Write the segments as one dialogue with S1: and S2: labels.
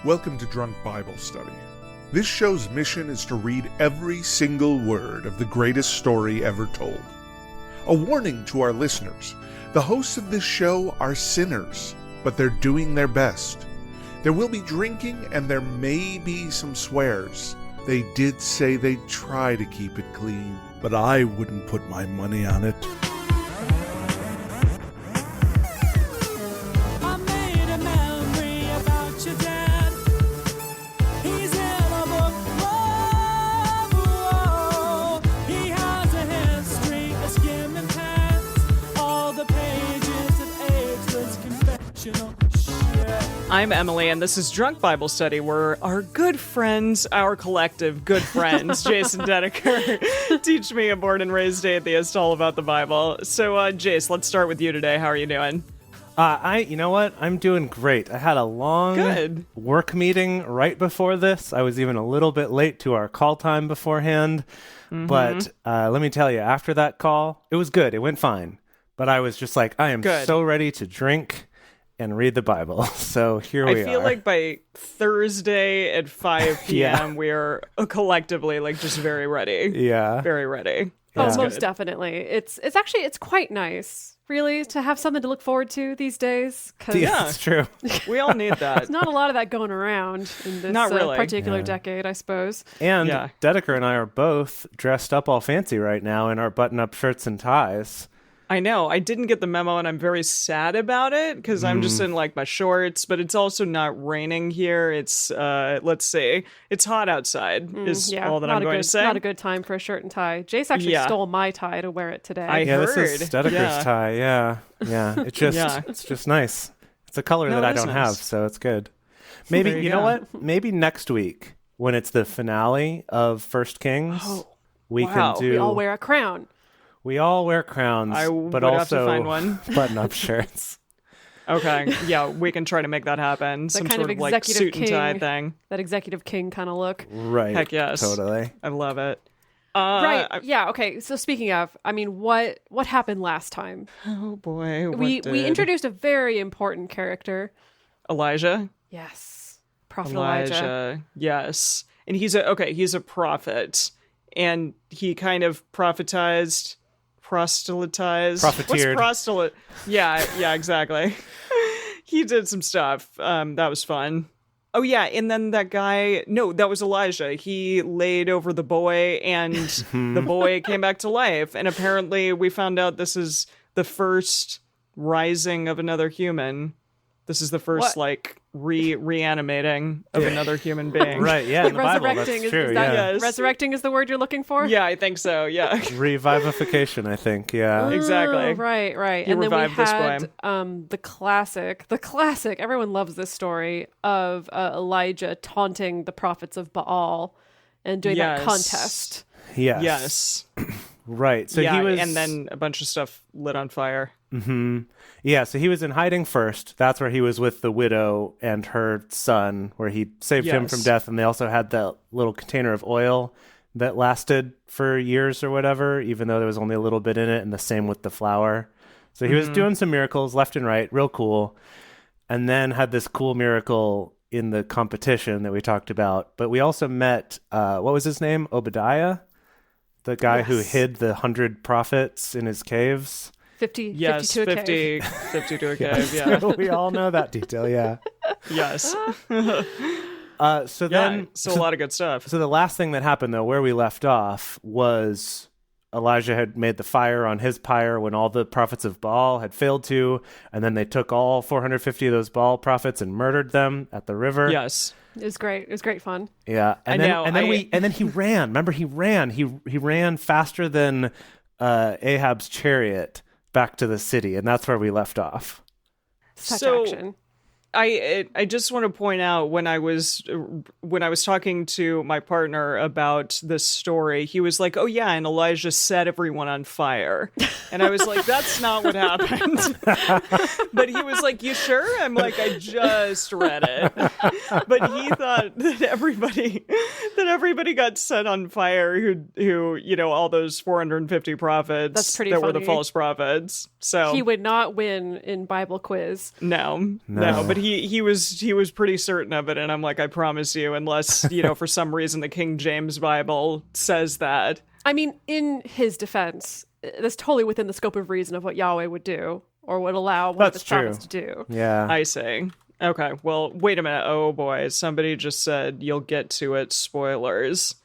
S1: Welcome to Drunk Bible Study. This show's mission is to read every single word of the greatest story ever told. A warning to our listeners, the hosts of this show are sinners, but they're doing their best. There will be drinking and there may be some swears. They did say they'd try to keep it clean, but I wouldn't put my money on it.
S2: I'm Emily, and this is Drunk Bible Study, where our good friends, our collective good friends, Jason Dedeker, teach me, a born and raised atheist, all about the Bible. So, Jace, let's start with you today. How are you doing?
S3: You know what? I'm doing great. I had a long work meeting right before this. I was even a little bit late to our call time beforehand. But let me tell you, after that call, it was good. It went fine. But I was just like, I am so ready to drink and read the Bible. So here we are.
S2: I feel like by Thursday at 5 p.m. we are collectively just very ready.
S3: Yeah.
S2: Very ready.
S4: Oh, most definitely. It's quite nice, really, to have something to look forward to these days.
S3: Yeah, it's true.
S2: We all need that.
S4: There's not a lot of that going around in this particular decade, I suppose.
S3: And Dedeker and I are both dressed up all fancy right now in our button-up shirts and ties.
S2: I know. I didn't get the memo, and I'm very sad about it, because I'm just in, my shorts, but it's also not raining here. It's, let's see, it's hot outside, is all that I'm going to say.
S4: Not a good time for a shirt and tie. Jace actually stole my tie to wear it today.
S2: I heard.
S3: This is Dedeker's tie, yeah. It's just nice. It's a color that I don't have, so it's good. Maybe, you know what? Maybe next week, when it's the finale of First Kings, we can do...
S4: We all wear a crown.
S3: We all wear crowns, but also
S2: have to find one.
S3: Button-up shirts.
S2: Okay, yeah, we can try to make that happen. Some
S4: kind
S2: sort
S4: of
S2: suit and tie thing.
S4: That executive king kind of look.
S3: Right.
S2: Heck yes.
S3: Totally.
S2: I love it.
S4: Right. Yeah. Okay. So speaking of, what happened last time?
S2: Oh boy.
S4: We introduced a very important character.
S2: Elijah.
S4: Yes. Prophet Elijah.
S2: Yes. And he's a prophet, and he kind of proselytized.
S3: Profiteered.
S2: What's Yeah, exactly. He did some stuff. That was fun. Oh, yeah, and then that guy... No, that was Elijah. He laid over the boy, and the boy came back to life. And apparently we found out this is the first rising of another human. This is the first, reanimating of another human being.
S3: Right, yeah, in the Bible, that's true.
S4: Resurrecting is the word you're looking for?
S2: Yeah, I think so, yeah.
S3: Revivification, I think, yeah.
S2: Exactly.
S4: Right.
S2: He
S4: and then we
S2: had
S4: the classic, everyone loves this story, of Elijah taunting the prophets of Baal and doing that contest.
S3: Yes. Right, so he was...
S2: and then a bunch of stuff lit on fire.
S3: Mm-hmm. Yeah, so he was in hiding first. That's where he was with the widow and her son, where he saved him from death. And they also had that little container of oil that lasted for years or whatever, even though there was only a little bit in it, and the same with the flour. So he was doing some miracles left and right, real cool. And then had this cool miracle in the competition that we talked about. But we also met, what was his name? Obadiah? The guy who hid the 100 prophets in his caves.
S4: 50 to a cave.
S2: 50 to a cave, yeah.
S3: We all know that detail, yeah.
S2: Yes.
S3: So a
S2: lot of good stuff.
S3: So the last thing that happened, though, where we left off, was Elijah had made the fire on his pyre when all the prophets of Baal had failed to, and then they took all 450 of those Baal prophets and murdered them at the river.
S2: Yes.
S4: It was great. It was great fun.
S3: Yeah. And then he ran. Remember, he ran. He ran faster than Ahab's chariot back to the city, and that's where we left off.
S4: Such action.
S2: I just want to point out, when I was talking to my partner about this story, he was like, "Oh yeah, and Elijah set everyone on fire," and I was like, "That's not what happened." But he was like, "You sure?" I'm like, "I just read it," but he thought that that everybody got set on fire who all those 450 prophets
S4: That's pretty
S2: that were the
S4: funny.
S2: false prophets. So
S4: He would not win in Bible quiz.
S2: no, but he was pretty certain of it, and I'm like, I promise you, unless for some reason the King James Bible says that.
S4: I mean, in his defense, that's totally within the scope of reason of what Yahweh would do or would allow one of his prophets to do.
S3: Yeah.
S2: I see. Okay, well, wait a minute. Oh boy, somebody just said you'll get to it. Spoilers.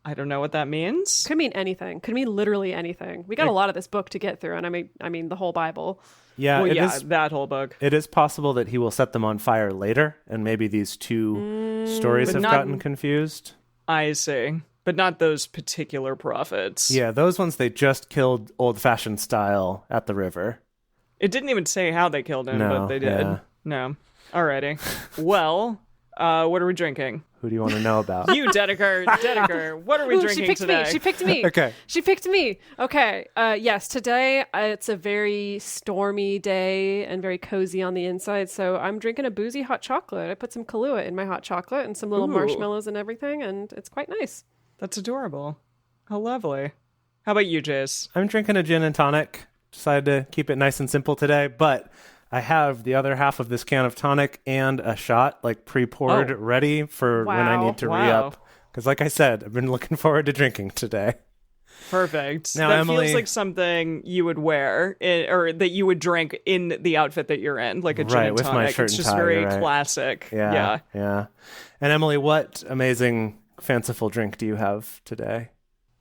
S2: I don't know what that means.
S4: Could mean anything. Could mean literally anything. We got a lot of this book to get through, and I mean the whole Bible.
S3: Yeah,
S2: Well, that whole book.
S3: It is possible that he will set them on fire later, and maybe these two stories
S2: But
S3: have
S2: not-
S3: gotten confused.
S2: I see. But not those particular prophets.
S3: Yeah, those ones they just killed old-fashioned style at the river.
S2: It didn't even say how they killed him,
S3: No,
S2: but they did.
S3: yeah.
S2: No. Alrighty. Well, what are we drinking?
S3: Who do you want to know about?
S2: You, Dedeker, what are we
S4: Ooh,
S2: drinking
S4: she picked
S2: today?
S4: me. She picked me.
S3: Okay.
S4: She picked me. Okay. Yes, today it's a very stormy day and very cozy on the inside. So I'm drinking a boozy hot chocolate. I put some Kahlua in my hot chocolate and some little
S2: Ooh.
S4: marshmallows and everything, and it's quite nice.
S2: That's adorable. How lovely. How about you, Jace?
S3: I'm drinking a gin and tonic. Decided to keep it nice and simple today, but I have the other half of this can of tonic and a shot pre-poured ready for when I need to re-up. Because like I said, I've been looking forward to drinking today.
S2: Perfect.
S3: Now,
S2: that
S3: Emily,
S2: feels like something you would wear or that you would drink in the outfit that you're in, like a gin
S3: Right,
S2: and
S3: with my
S2: tonic.
S3: shirt
S2: It's
S3: and
S2: just
S3: tie,
S2: very
S3: right.
S2: classic.
S3: Yeah. And Emily, what amazing, fanciful drink do you have today?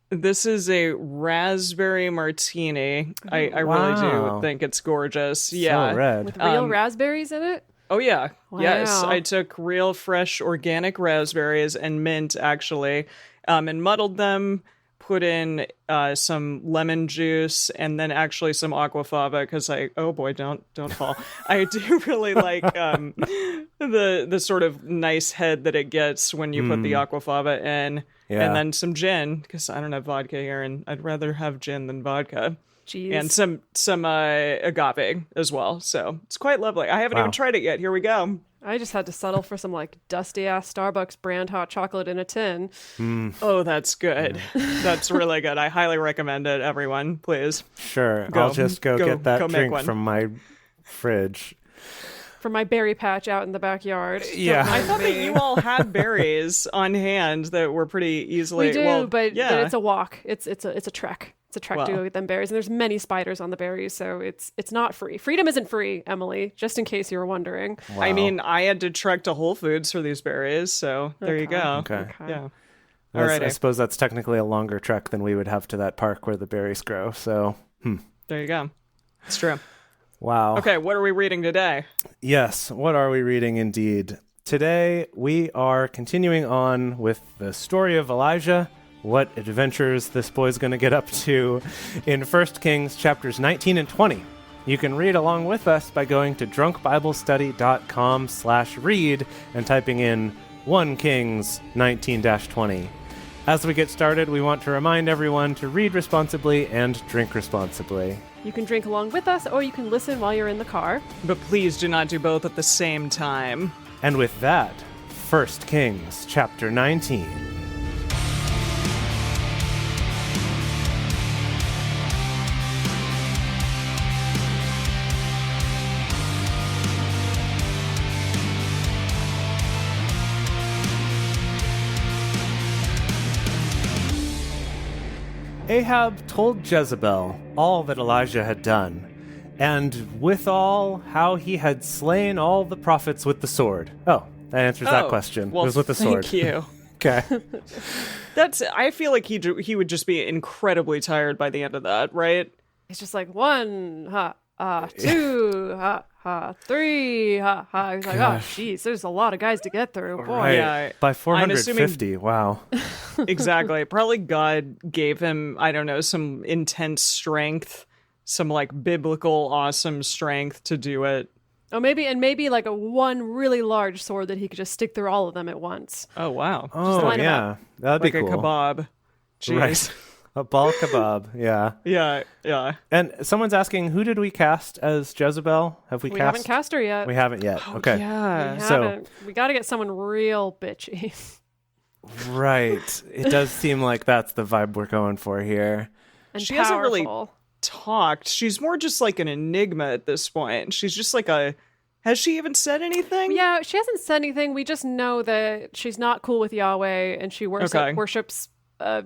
S2: This is a raspberry martini. I really
S3: Wow.
S2: do think it's gorgeous. Yeah.
S3: So red.
S4: With real raspberries in it?
S2: Oh, yeah. Yes.
S4: Wow.
S2: I took real, fresh, organic raspberries and mint, actually, and muddled them, put in some lemon juice, and then actually some aquafaba, because oh boy, don't fall. I do really like the sort of nice head that it gets when you put the aquafaba in.
S3: Yeah.
S2: And then some gin, because I don't have vodka here, and I'd rather have gin than vodka.
S4: Jeez.
S2: And some agave as well. So it's quite lovely. I haven't
S3: Wow.
S2: even tried it yet. Here we go.
S4: I just had to settle for some dusty ass Starbucks brand hot chocolate in a tin.
S2: Oh, that's good. That's really good. I highly recommend it, everyone. Please.
S3: Sure.
S2: Go.
S3: I'll just go
S2: Go
S3: get that
S2: make
S3: drink
S2: one.
S3: from my fridge.
S4: From my berry patch out in the backyard.
S3: Yeah.
S2: I thought that you all had berries on hand that were pretty easily.
S4: We do, but it's a walk. It's a trek. It's a trek to
S2: Wow.
S4: go get them berries, and there's many spiders on the berries, so it's not free. Freedom isn't free, Emily. Just in case you were wondering.
S2: I mean, I had to trek to Whole Foods for these berries, so there you go.
S3: Okay.
S2: Yeah.
S3: I
S2: Alrighty.
S3: suppose that's technically a longer trek than we would have to that park where the berries grow. So,
S2: There you go. It's true.
S3: wow.
S2: Okay, what are we reading today?
S3: Yes, what are we reading indeed? Today, we are continuing on with the story of Elijah, what adventures this boy's going to get up to in 1 Kings chapters 19 and 20. You can read along with us by going to drunkbiblestudy.com/read and typing in 1 Kings 19-20. As we get started, we want to remind everyone to read responsibly and drink responsibly.
S4: You can drink along with us, or you can listen while you're in the car.
S2: But please do not do both at the same time.
S3: And with that, 1 Kings chapter 19. Ahab told Jezebel all that Elijah had done, and withal how he had slain all the prophets with the sword. Oh, that answers that question.
S2: Well,
S3: it was with the sword.
S2: Thank you.
S3: Okay.
S2: I feel like he would just be incredibly tired by the end of that, right?
S4: It's just like 1, ha, 2, ha, 3, ha. He's like, oh, jeez, there's a lot of guys to get through. Boy.
S3: Right.
S2: Yeah,
S3: By
S2: I'm
S3: 450. Wow.
S2: Exactly. Probably God gave him, I don't know, some intense strength, some biblical awesome strength to do it.
S4: Oh, maybe like a one really large sword that he could just stick through all of them at once.
S2: Oh, wow.
S3: Oh,
S4: line 'em
S3: yeah. That'd be
S2: Like
S3: cool.
S2: a kebab. Jeez.
S3: Right. A ball kebab. Yeah.
S2: Yeah.
S3: And someone's asking, who did we cast as Jezebel? Have we
S4: We
S3: cast?
S4: haven't cast her yet.
S3: We haven't yet. Okay.
S2: Yeah.
S4: We
S3: So-
S4: haven't. We got to get someone real bitchy.
S3: Right. It does seem like that's the vibe we're going for here.
S4: And
S2: She hasn't really
S4: powerful.
S2: talked. She's more just like an enigma at this point. She's just like a... Has she even said anything?
S4: Yeah, she hasn't said anything. We just know that she's not cool with Yahweh, and she worships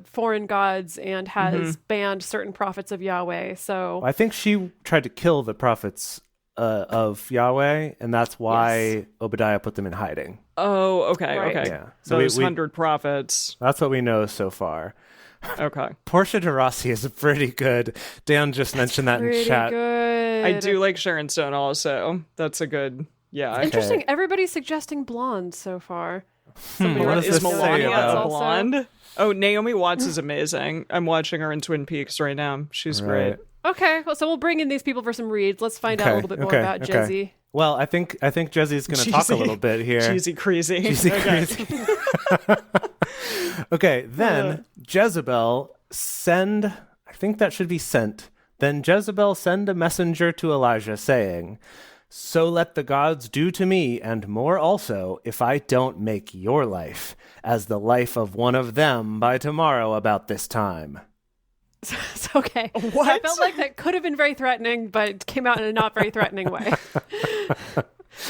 S4: foreign gods and has banned certain prophets of Yahweh. So
S3: I think she tried to kill the prophets of Yahweh, and that's why Obadiah put them in hiding.
S2: Oh, okay,
S4: Right.
S2: okay.
S3: Yeah. So
S2: Those
S3: we
S2: 100 prophets.
S3: that's what we know so far.
S2: Okay.
S3: Portia de Rossi is pretty good. Dan just mentioned that in
S4: pretty
S3: chat.
S4: good.
S2: I do like Sharon Stone also. That's a good... Yeah.
S4: Interesting. Everybody's suggesting blonde so far. Somebody
S3: What
S4: wrote
S3: does
S2: Is
S3: this
S4: this
S3: say
S2: Melania
S3: about-
S2: a blonde? Oh, Naomi Watts is amazing. I'm watching her in Twin Peaks right now. She's great.
S3: Right.
S4: Okay, well, so we'll bring in these people for some reads. Let's find out a little bit more about Jezzy.
S3: Well, I think Jezzy's going to talk a little bit here.
S2: Cheesy crazy.
S3: Cheesy
S2: Okay.
S3: crazy. Okay, then Jezebel I think that should be sent. Then Jezebel send a messenger to Elijah saying, "So let the gods do to me and more also if I don't make your life as the life of one of them by tomorrow about this time."
S4: It's okay.
S2: What?
S4: I felt like that could have been very threatening, but it came out in a not very threatening way.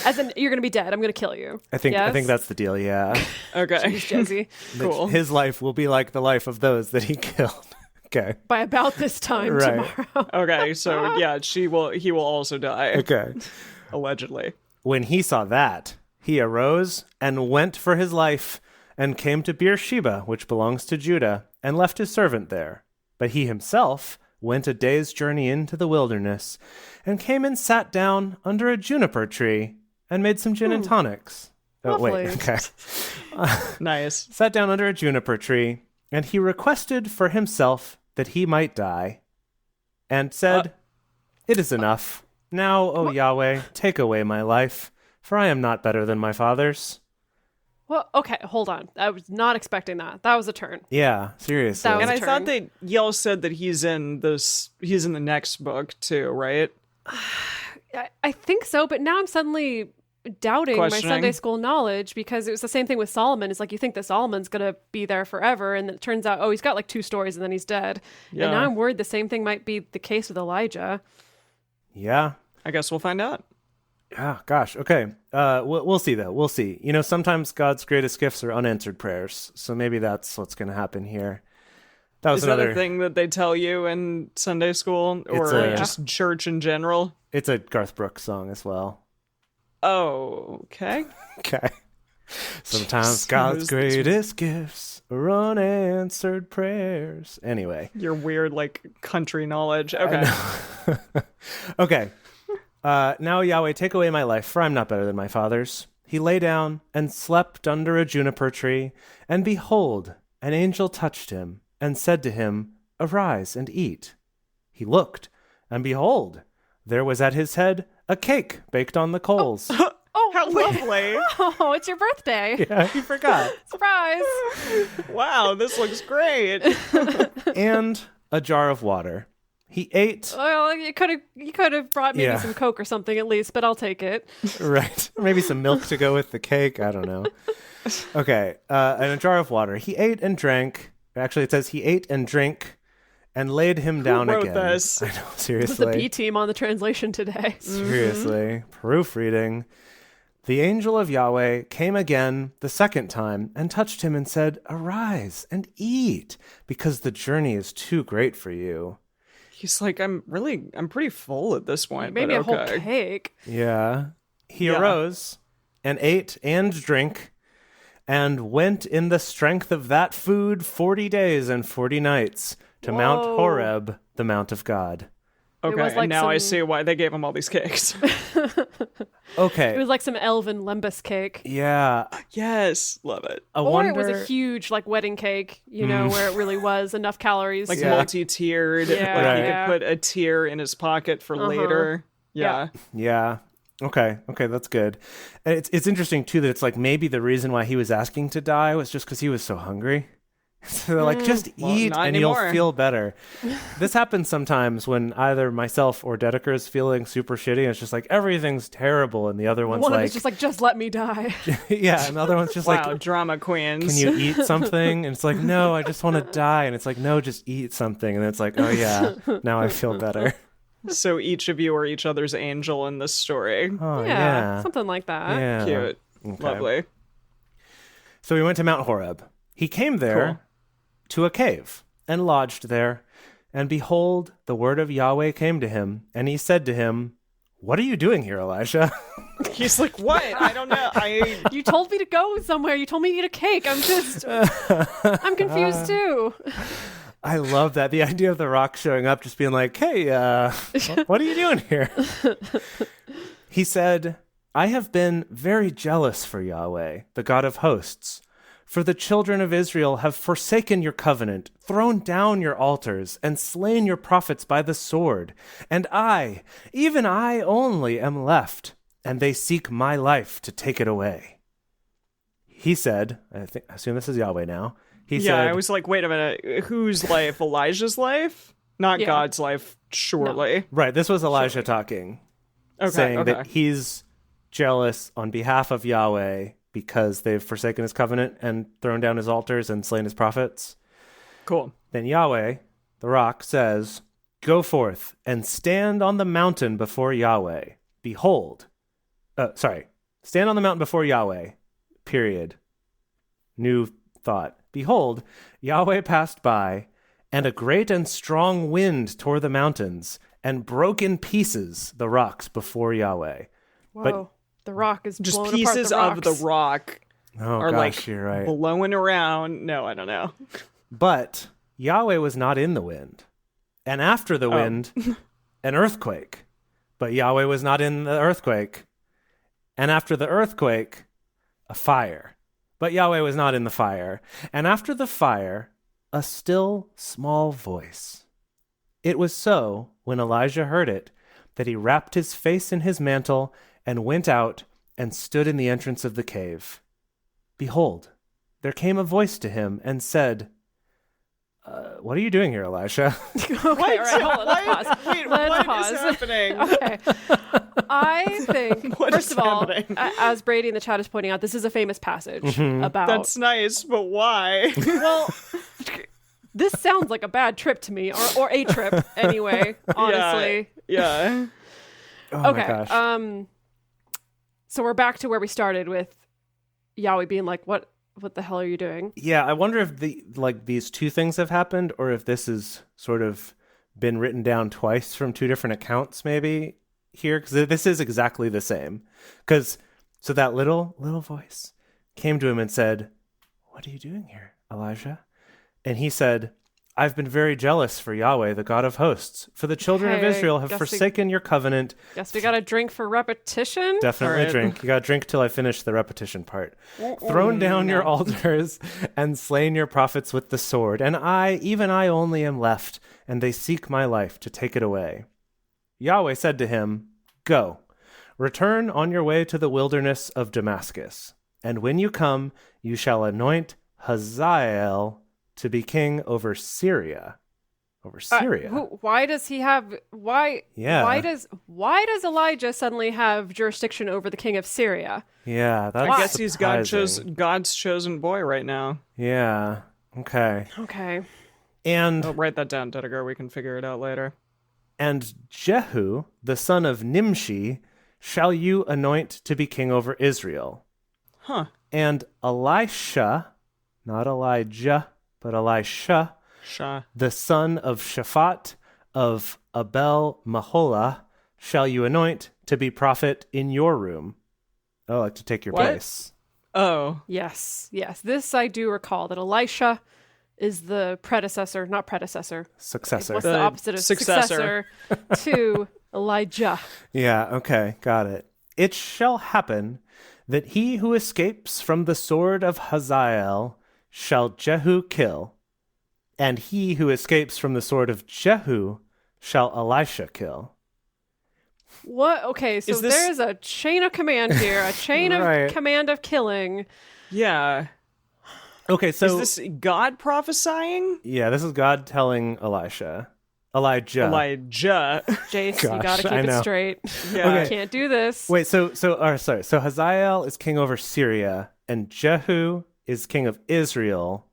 S4: As in, you're going to be dead. I'm going to kill you.
S3: I think
S4: Yes?
S3: that's the deal, yeah.
S2: Okay.
S4: He's Jezzy.
S2: Cool.
S3: His life will be like the life of those that he killed. Okay.
S4: By about this time
S3: Right.
S4: tomorrow.
S2: Okay, so yeah, he will also die.
S3: Okay.
S2: Allegedly.
S3: When he saw that, he arose and went for his life and came to Beersheba, which belongs to Judah, and left his servant there. But he himself went a day's journey into the wilderness and came and sat down under a juniper tree and made some gin and tonics. Oh, wait,
S4: Lovely.
S3: okay.
S2: Nice.
S3: Sat down under a juniper tree, and he requested for himself that he might die, and said, "It is enough. Now, O Yahweh, take away my life, for I am not better than my fathers."
S4: Well, okay, hold on. I was not expecting that. That was a turn.
S3: Yeah, seriously.
S4: That was
S2: And
S4: a
S2: I
S4: turn.
S2: thought that y'all said that he's in the next book too, right?
S4: I think so, but now I'm suddenly doubting my
S2: Questioning.
S4: Sunday school knowledge because it was the same thing with Solomon. It's like you think that Solomon's going to be there forever, and it turns out, oh, he's got like 2 stories and then he's dead.
S2: Yeah.
S4: And now I'm worried the same thing might be the case with Elijah.
S3: Yeah.
S2: I guess we'll find out.
S3: Yeah, gosh. Okay. We'll see, though. We'll see. You know, sometimes God's greatest gifts are unanswered prayers, so maybe that's what's going to happen here. That was
S2: Is that
S3: another
S2: a thing that they tell you in Sunday school or just church in general?
S3: It's a Garth Brooks song as well.
S2: Oh, okay.
S3: Okay. Sometimes
S2: Jesus.
S3: God's greatest gifts are unanswered prayers. Anyway.
S2: Your weird like country knowledge. Okay.
S3: Okay. Now, Yahweh, take away my life, for I'm not better than my fathers. He lay down and slept under a juniper tree, and behold, an angel touched him and said to him, "Arise and eat." He looked, and behold, there was at his head a cake baked on the coals.
S4: Oh,
S2: How lovely.
S4: oh, it's your birthday.
S3: Yeah, he forgot.
S4: Surprise.
S2: Wow, this looks great.
S3: And a jar of water. He ate.
S4: Well, you could have brought maybe
S3: Yeah.
S4: some Coke or something at least, but I'll take it.
S3: Right. Or maybe some milk to go with the cake. I don't know. Okay. And a jar of water. He ate and drank. Actually, it says he ate and drank and laid him down
S2: wrote
S3: again.
S2: this?
S3: I know,
S4: This is the
S3: seriously.
S4: B team on the translation today.
S3: Seriously. Proofreading. The angel of Yahweh came again the second time and touched him and said, "Arise and eat, because the journey is too great for you."
S2: He's like, I'm pretty full at this point.
S4: Maybe
S2: but
S4: a whole
S2: okay.
S4: cake.
S3: Yeah. He
S2: Yeah.
S3: arose and ate and drank and went in the strength of that food 40 days and 40 nights to Mount
S4: Whoa.
S3: Horeb, the Mount of God.
S2: Okay,
S4: was like
S2: and now I
S4: some-
S2: see why they gave him all these cakes.
S3: Okay.
S4: It was like some elven lembus cake.
S3: Yeah.
S2: Yes, love it.
S3: I
S4: Or
S3: wonder...
S4: it was a huge like wedding cake, where it really was enough calories.
S2: Like
S3: Yeah.
S2: multi-tiered.
S4: Yeah.
S2: Like he
S4: Right.
S2: could put a tier in his pocket for later. Yeah.
S3: Yeah. Okay. Okay, that's good. And it's interesting too that it's like maybe the reason why he was asking to die was just because he was so hungry. So they're like, just eat
S2: not
S3: and
S2: anymore.
S3: you'll feel better. This happens sometimes when either myself or Dedeker is feeling super shitty. And it's just like, everything's terrible. And the other one's
S4: One of
S3: like,
S4: it's just like, just let me die.
S3: yeah. And the other one's just
S2: Wow,
S3: like,
S2: drama queens.
S3: can you eat something? And it's like, no, I just want to die. And it's like, no, just eat something. And it's like, oh yeah, now I feel better.
S2: So each of you are each other's angel in this story.
S3: Oh
S4: Yeah, something like that.
S3: Yeah.
S2: Cute.
S3: Okay.
S2: Lovely.
S3: So we went to Mount Horeb. He came there to a cave and lodged there. And behold, the word of Yahweh came to him, and he said to him, what are you doing here, Elijah?
S2: He's like, what? I don't know.
S4: You told me to go somewhere. You told me to eat a cake. I'm confused too.
S3: I love that. The idea of the rock showing up, just being like, hey, what are you doing here? He said, I have been very jealous for Yahweh, the God of hosts. For the children of Israel have forsaken your covenant, thrown down your altars, and slain your prophets by the sword. And I, even I only, am left, and they seek my life to take it away. He said, I assume this is Yahweh now. He said,
S2: I was like, wait a minute. Whose life? Elijah's life? Not God's life, surely.
S3: Right, this was Elijah talking, saying that he's jealous on behalf of Yahweh because they've forsaken his covenant and thrown down his altars and slain his prophets.
S2: Cool.
S3: Then Yahweh, the rock, says, go forth and stand on the mountain before Yahweh. Behold. Stand on the mountain before Yahweh. Period. New thought. Behold, Yahweh passed by, and a great and strong wind tore the mountains and broke in pieces the rocks before Yahweh.
S4: Whoa.
S3: But
S4: the rock is
S2: Just
S4: blown
S2: pieces
S4: apart
S2: of the rock are like
S3: you're right.
S2: blowing around. No, I don't know.
S3: But Yahweh was not in the wind. And after the wind, an earthquake. But Yahweh was not in the earthquake. And after the earthquake, a fire. But Yahweh was not in the fire. And after the fire, a still small voice. It was so, when Elijah heard it, that he wrapped his face in his mantle and went out and stood in the entrance of the cave. Behold, there came a voice to him and said, what are you doing here, Elijah?
S4: Okay, all right, hold on, let's pause.
S2: Wait,
S4: Let's
S2: what
S4: pause.
S2: is happening?
S4: Okay. I think,
S2: What
S4: first
S2: is
S4: of all,
S2: happening?
S4: as Brady in the chat is pointing out, this is a famous passage about...
S2: That's nice, but why?
S4: Well, this sounds like a bad trip to me, or a trip anyway, honestly.
S2: Yeah.
S3: Oh
S4: Okay.
S3: my gosh.
S4: So we're back to where we started with Yahweh being like, what the hell are you doing?
S3: Yeah, I wonder if these two things have happened, or if this has sort of been written down twice from two different accounts, maybe here, because this is exactly the same. So that little voice came to him and said, "What are you doing here, Elijah?" And he said, I've been very jealous for Yahweh, the God of hosts, for the children of Israel have forsaken your covenant.
S4: Guess we got to drink for repetition.
S3: Definitely
S2: Right.
S3: drink. You got to drink till I finish the repetition part. Thrown down your altars and slain your prophets with the sword. And I, even I only am left, and they seek my life to take it away. Yahweh said to him, Go, return on your way to the wilderness of Damascus. And when you come, you shall anoint Hazael to be king over Syria. Over Syria.
S4: Why does he have? Why?
S3: Yeah.
S4: Why does Elijah suddenly have jurisdiction over the king of Syria?
S3: Yeah, that's
S2: I guess he's
S3: surprising.
S2: God's chosen boy right now.
S3: Yeah. Okay.
S4: Okay.
S3: And
S2: Oh, write that down, Dedeker. We can figure it out later.
S3: and Jehu, the son of Nimshi, shall you anoint to be king over Israel.
S2: Huh.
S3: And Elisha, not Elijah, but Elisha,
S2: Shah.
S3: the son of Shaphat of Abel Maholah, shall you anoint to be prophet in your room. Oh, like to take your
S2: What?
S3: place.
S2: Oh.
S4: Yes. This I do recall that Elisha is the predecessor, not predecessor.
S3: Successor.
S4: What's
S2: The
S4: the opposite of
S2: successor.
S4: to Elijah?
S3: Yeah, okay, got it. It shall happen that he who escapes from the sword of Hazael shall Jehu kill, and he who escapes from the sword of Jehu shall Elisha kill.
S4: What? Okay, so
S2: Is this-
S4: there's a chain of command here, a chain
S3: Right.
S4: of command of killing.
S2: Yeah.
S3: Okay, so
S2: Is this God prophesying?
S3: yeah, this is God telling Elijah.
S2: Elijah.
S4: Jace, you
S3: Gosh,
S4: gotta
S3: I
S4: keep
S3: know.
S4: it straight.
S2: Yeah.
S3: Okay.
S4: You can't do this.
S3: Wait, so Hazael is king over Syria, and Jehu is king of Israel.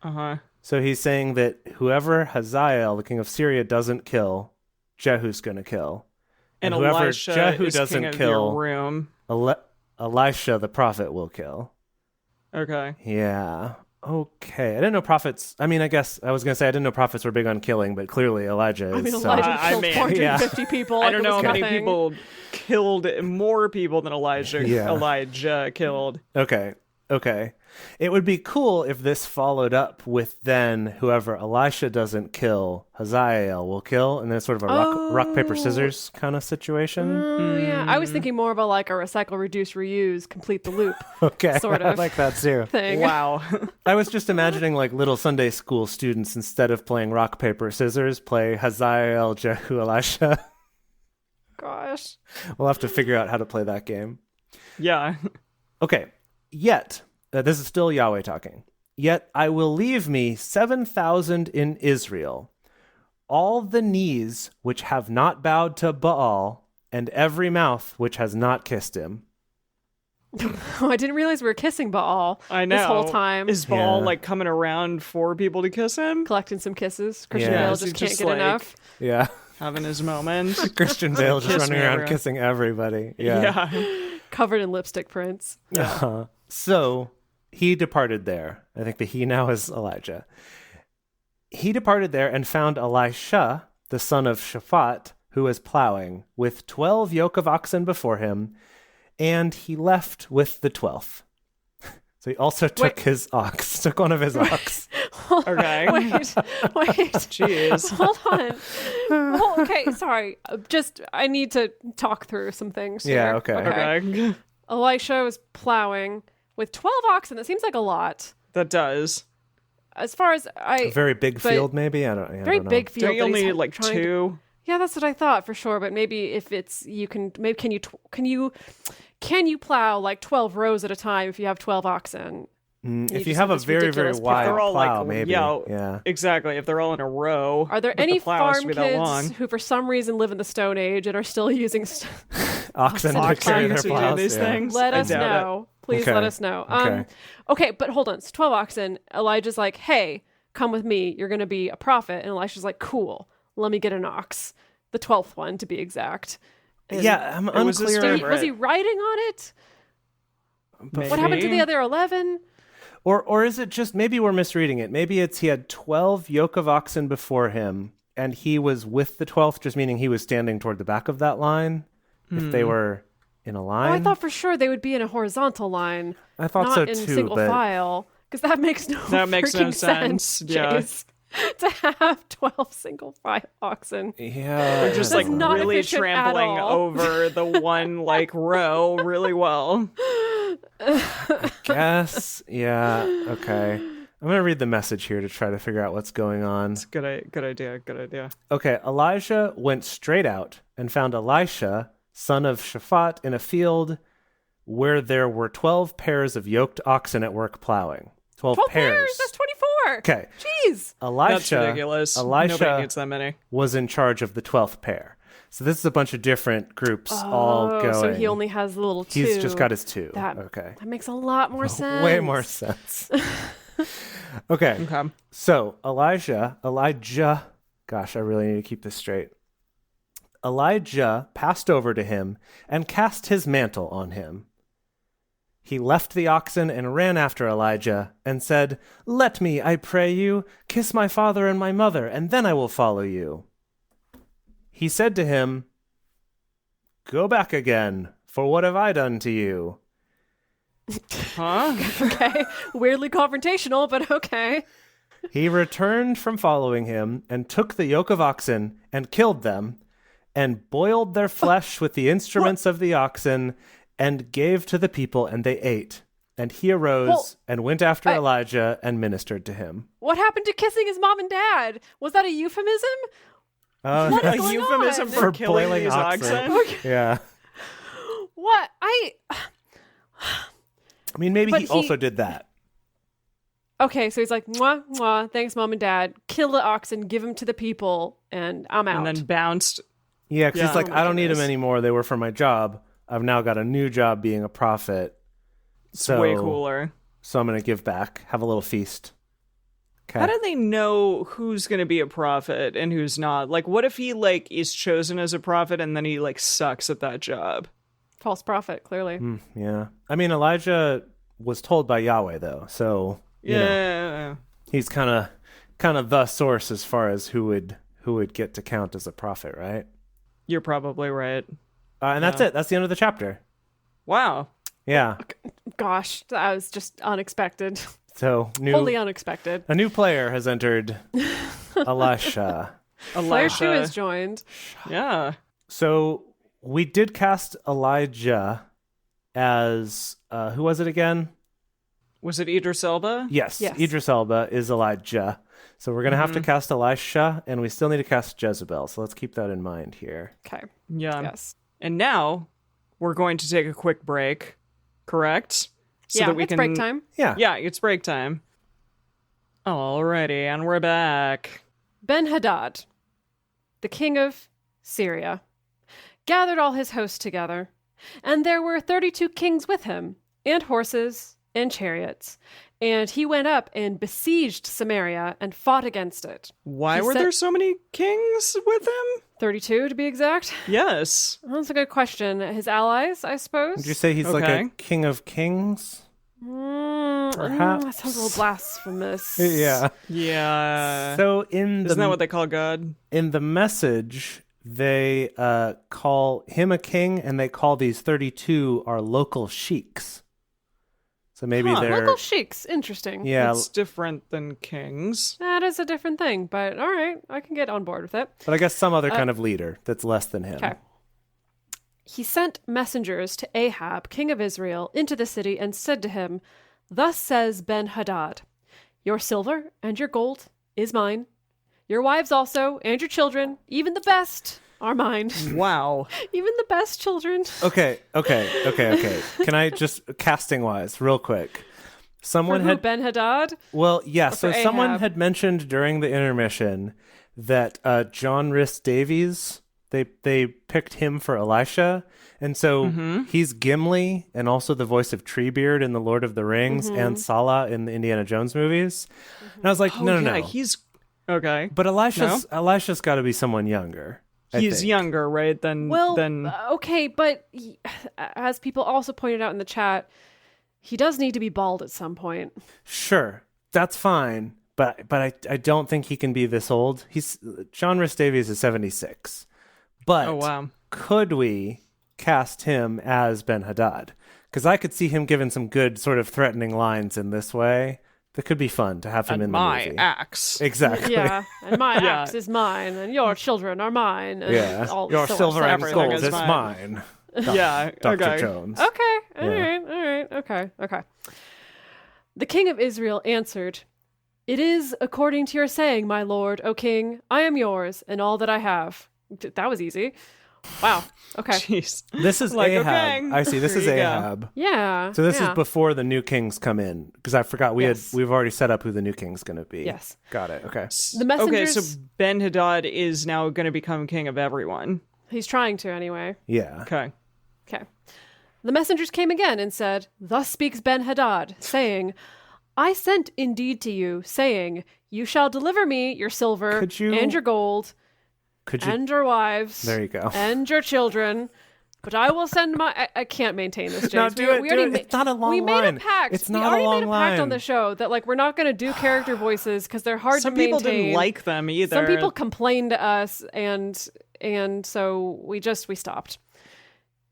S2: Uh-huh.
S3: So he's saying that whoever Hazael, the king of Syria, doesn't kill, Jehu's going to kill.
S2: And
S3: whoever
S2: Elisha
S3: Jehu
S2: is
S3: doesn't
S2: king of
S3: kill,
S2: your room.
S3: Elisha the prophet will kill.
S2: Okay.
S3: Yeah. Okay. I didn't know prophets. I mean, I guess I was going to say I didn't know prophets were big on killing, but clearly Elijah is.
S4: I mean,
S3: so-
S4: Elijah
S2: I
S4: killed
S2: mean,
S4: 450 people.
S2: I
S4: like
S2: don't
S4: it
S2: know how
S4: was
S2: many
S4: nothing.
S2: people killed more people than Elijah killed.
S3: Okay. It would be cool if this followed up with then whoever Elisha doesn't kill, Hazael will kill, and then it's sort of a rock, paper, scissors kind of situation.
S4: Oh, yeah. I was thinking more of a recycle, reduce, reuse, complete the loop
S3: Okay.
S4: sort
S3: I
S4: of
S3: like that too.
S4: thing.
S2: Wow.
S3: I was just imagining like little Sunday school students, instead of playing rock, paper, scissors, play Hazael, Jehu, Elisha.
S4: Gosh.
S3: We'll have to figure out how to play that game.
S2: Yeah.
S3: Okay. Yet, this is still Yahweh talking. Yet I will leave me 7,000 in Israel, all the knees which have not bowed to Baal, and every mouth which has not kissed him.
S4: Oh, I didn't realize we were kissing Baal
S2: I know.
S4: this whole time.
S2: Is Baal
S3: Yeah.
S2: like coming around for people to kiss him?
S4: Collecting some kisses. Christian
S3: Yeah.
S4: Bale
S2: Is he
S4: just can't
S2: just
S4: get
S2: like-
S4: enough.
S3: Yeah.
S2: Having his moment.
S3: Christian Bale just
S2: Kiss
S3: running
S2: me,
S3: around
S2: everyone.
S3: kissing everybody. Yeah.
S4: Covered in lipstick prints.
S3: So he departed there. I think the he now is Elijah. He departed there and found Elisha, the son of Shaphat, who was plowing, with 12 yoke of oxen before him, and he left with the 12th. So he also took took one of his ox.
S2: Okay.
S4: Wait.
S2: Jeez.
S4: Hold on. Okay, sorry. I need to talk through some things
S3: Yeah,
S4: here.
S3: okay.
S2: Okay.
S4: Elisha was plowing with 12 oxen. That seems like a lot.
S2: That does.
S4: As far as
S3: A very big
S4: but-
S3: field, maybe? I don't know.
S4: big field.
S2: Don't you
S4: that
S2: only
S4: he's
S2: need like
S4: trying to-
S2: two?
S4: Yeah, that's what I thought for sure. But maybe if it's can you plow like 12 rows at a time if you have 12 oxen?
S3: If you
S4: just
S3: have a
S4: this
S3: very, very
S4: ridiculous
S3: wide
S2: They're all
S3: plow,
S2: like,
S3: maybe.
S2: yeah, exactly. If they're all in a row.
S4: Are there
S2: but
S4: any
S2: the plow has to
S4: farm
S2: be that long.
S4: kids who for some reason live in the Stone Age and are still using
S3: Oxen to
S4: Oxen
S3: carry their
S2: to do
S3: plows.
S2: these
S3: yeah.
S2: things?
S4: Let
S2: I
S4: us
S2: doubt it.
S4: know. Please
S3: Okay.
S4: let us know.
S3: Okay.
S4: Okay, but hold on. It's 12 oxen. Elijah's like, hey, come with me. You're going to be a prophet. And Elisha's like, cool. Let me get an ox. The 12th one, to be exact. And
S3: Yeah, I'm
S2: was his
S3: unclear.
S2: favorite.
S4: was he riding on it?
S3: But
S4: What happened to the other 11?
S3: Or is it just, maybe we're misreading it. Maybe it's he had 12 yoke of oxen before him, and he was with the 12th, just meaning he was standing toward the back of that line, if they were in a line.
S4: Oh, I thought for sure they would be in a horizontal line.
S3: I thought
S4: not
S3: so
S4: in
S3: too,
S4: single
S3: but
S4: file. Because that makes no
S2: That makes no
S4: freaking
S2: sense. Yeah.
S4: Chase. To have 12 single file oxen.
S3: yeah,
S2: Just
S4: That's
S2: like
S4: not
S2: really
S4: efficient at
S2: trampling
S4: all.
S2: over the one like row really well.
S3: guess. Yeah, okay. I'm going to read the message here to try to figure out what's going on.
S2: Good idea. Good idea.
S3: Okay, Elijah went straight out and found Elisha, son of Shaphat, in a field where there were 12 pairs of yoked oxen at work plowing. 12
S4: pairs? That's 24.
S3: Okay.
S4: Jeez.
S2: That's
S3: Elisha,
S2: ridiculous. Nobody
S3: Elisha
S2: needs that many.
S3: was in charge of the 12th pair. So this is a bunch of different groups all going.
S4: So he only has the little two.
S3: He's just got his two.
S4: That,
S3: Okay.
S4: That makes a lot more sense.
S3: Way more sense. Okay.
S2: Okay.
S3: So Elijah, gosh, I really need to keep this straight. Elijah passed over to him and cast his mantle on him. He left the oxen and ran after Elijah and said, "Let me, I pray you, kiss my father and my mother, and then I will follow you." He said to him, "Go back again, for what have I done to you?"
S2: Huh?
S4: Okay. Weirdly confrontational, but okay.
S3: He returned from following him and took the yoke of oxen and killed them and boiled their flesh with the instruments of the oxen and gave to the people, and they ate. And he arose
S4: Well,
S3: and went after Elijah and ministered to him.
S4: What happened to kissing his mom and dad? Was that a euphemism? What is
S2: A
S4: going
S2: euphemism
S4: on?
S2: for killing
S3: boiling
S2: these
S3: oxen.
S2: oxen?
S3: Yeah.
S4: What?
S3: I mean, maybe
S4: But
S3: he
S4: he-
S3: also did that.
S4: Okay, so he's like, mwah, mwah, thanks, mom and dad. Kill the oxen, give them to the people, and I'm out.
S2: And then bounced.
S3: Yeah, because he's like,
S4: Oh my
S3: I don't need them
S4: goodness.
S3: anymore. They were for my job. I've now got a new job being a prophet.
S2: It's way cooler.
S3: So I'm going to give back. Have a little feast. Okay.
S2: How do they know who's going to be a prophet and who's not? Like, what if he, like, is chosen as a prophet and then he, like, sucks at that job?
S4: False prophet, clearly.
S3: Yeah. I mean, Elijah was told by Yahweh, though. So, you know,
S2: Yeah.
S3: he's kind of the source as far as who would get to count as a prophet, right?
S2: You're probably right.
S3: And that's it. That's the end of the chapter.
S2: Wow.
S3: Yeah.
S4: Gosh, that was just unexpected.
S3: So
S4: Wholly unexpected.
S3: a new player has entered, Elisha.
S4: Player 2 has joined.
S2: Yeah.
S3: So we did cast Elijah as who was it again?
S2: Was it Idris Elba?
S3: Yes,
S4: Yes.
S3: Idris Elba is Elijah. So we're gonna have to cast Elisha, and we still need to cast Jezebel. So let's keep that in mind here.
S4: Okay.
S2: Yeah.
S4: Yes.
S2: And now we're going to take a quick break, correct? So
S4: yeah,
S2: that we
S4: it's
S2: can
S4: break time.
S3: Yeah.
S2: Yeah, it's break time. Alrighty, and we're back.
S4: Ben-Hadad, the king of Syria, gathered all his hosts together, and there were 32 kings with him, and horses and chariots. And he went up and besieged Samaria and fought against it.
S2: Why
S4: He
S2: were
S4: said-
S2: there so many kings with him?
S4: 32 to be exact.
S2: Yes.
S4: That's a good question. His allies, I suppose.
S3: Would you say he's like
S2: Okay.
S3: a king of kings? Perhaps.
S4: That sounds a little blasphemous.
S3: Yeah.
S2: Yeah.
S3: So in
S2: Isn't that what they call God?
S3: in the message, they call him a king, and they call these 32 our local sheiks. So maybe
S2: Huh.
S3: they're
S4: Local sheiks. Interesting.
S3: yeah,
S2: It's different than kings.
S4: That is a different thing, but all right. I can get on board with it.
S3: but I guess some other kind of leader that's less than him.
S4: Okay. He sent messengers to Ahab, king of Israel, into the city and said to him, "Thus says Ben-Hadad, your silver and your gold is mine. Your wives also, and your children, even the best, are mine."
S2: Wow.
S4: Even the best children.
S3: Okay. Can I just casting wise, real quick? Someone
S4: For who,
S3: had
S4: Ben-Hadad?
S3: well, yeah. So
S4: for
S3: someone
S4: Ahab?
S3: had mentioned during the intermission that John Rhys Davies they picked him for Elisha, and so he's Gimli and also the voice of Treebeard in the Lord of the Rings and Salah in the Indiana Jones movies. And I was like, no,
S2: He's okay.
S3: But Elisha's got to be someone younger. I
S2: He's
S3: think.
S2: younger, right? Than
S4: Okay, but as people also pointed out in the chat, he does need to be bald at some point.
S3: Sure, that's fine, but I don't think he can be this old. John Rhys Davies is 76, but
S2: Oh, wow.
S3: could we cast him as Ben-Hadad? Because I could see him giving some good sort of threatening lines in this way. That could be fun to have him in the
S2: my
S3: movie.
S2: axe.
S3: Exactly.
S4: Yeah, and my
S2: Yeah.
S4: axe is mine, and your children are mine. And
S3: Yeah.
S4: all
S3: Your
S4: so
S3: silver
S4: on.
S3: and
S2: everything
S3: gold
S2: is
S3: is
S2: mine.
S3: mine.
S2: Yeah.
S3: Dr.
S2: Okay.
S3: Jones.
S4: Okay, all
S3: Yeah.
S4: right, okay. The king of Israel answered, "It is according to your saying, my lord, O king. I am yours, and all that I have." That was easy. Wow. Okay.
S2: Jeez.
S3: This is
S2: Like,
S3: Ahab.
S2: okay,
S3: I see. This
S2: here
S3: is
S2: you go.
S3: Ahab.
S4: Yeah.
S3: So this
S4: yeah.
S3: is before the new kings come in, because I forgot
S4: Yes.
S3: we've already set up who the new king's going to be.
S4: Yes.
S3: Got it. Okay.
S4: The messengers.
S2: Okay, so Ben-Hadad is now going to become king of everyone.
S4: He's trying to anyway.
S3: Yeah.
S2: Okay.
S4: Okay. The messengers came again and said, "Thus speaks Ben-Hadad, saying, I sent indeed to you, saying, you shall deliver me your silver
S3: Could you-
S4: and your gold
S3: Could you?
S4: and your wives
S3: There you go.
S4: and your children. But I will send my... I can't maintain this, James.
S3: No, do it, do
S4: already
S3: it. It's not a long
S4: we made
S3: line.
S4: a pact.
S3: It's
S4: we
S3: not a
S4: already
S3: long
S4: made a pact on
S3: line.
S4: the show that like we're not going to do character voices because they're hard
S2: Some
S4: to maintain.
S2: people didn't like them either.
S4: Some people complained to us, and so we stopped.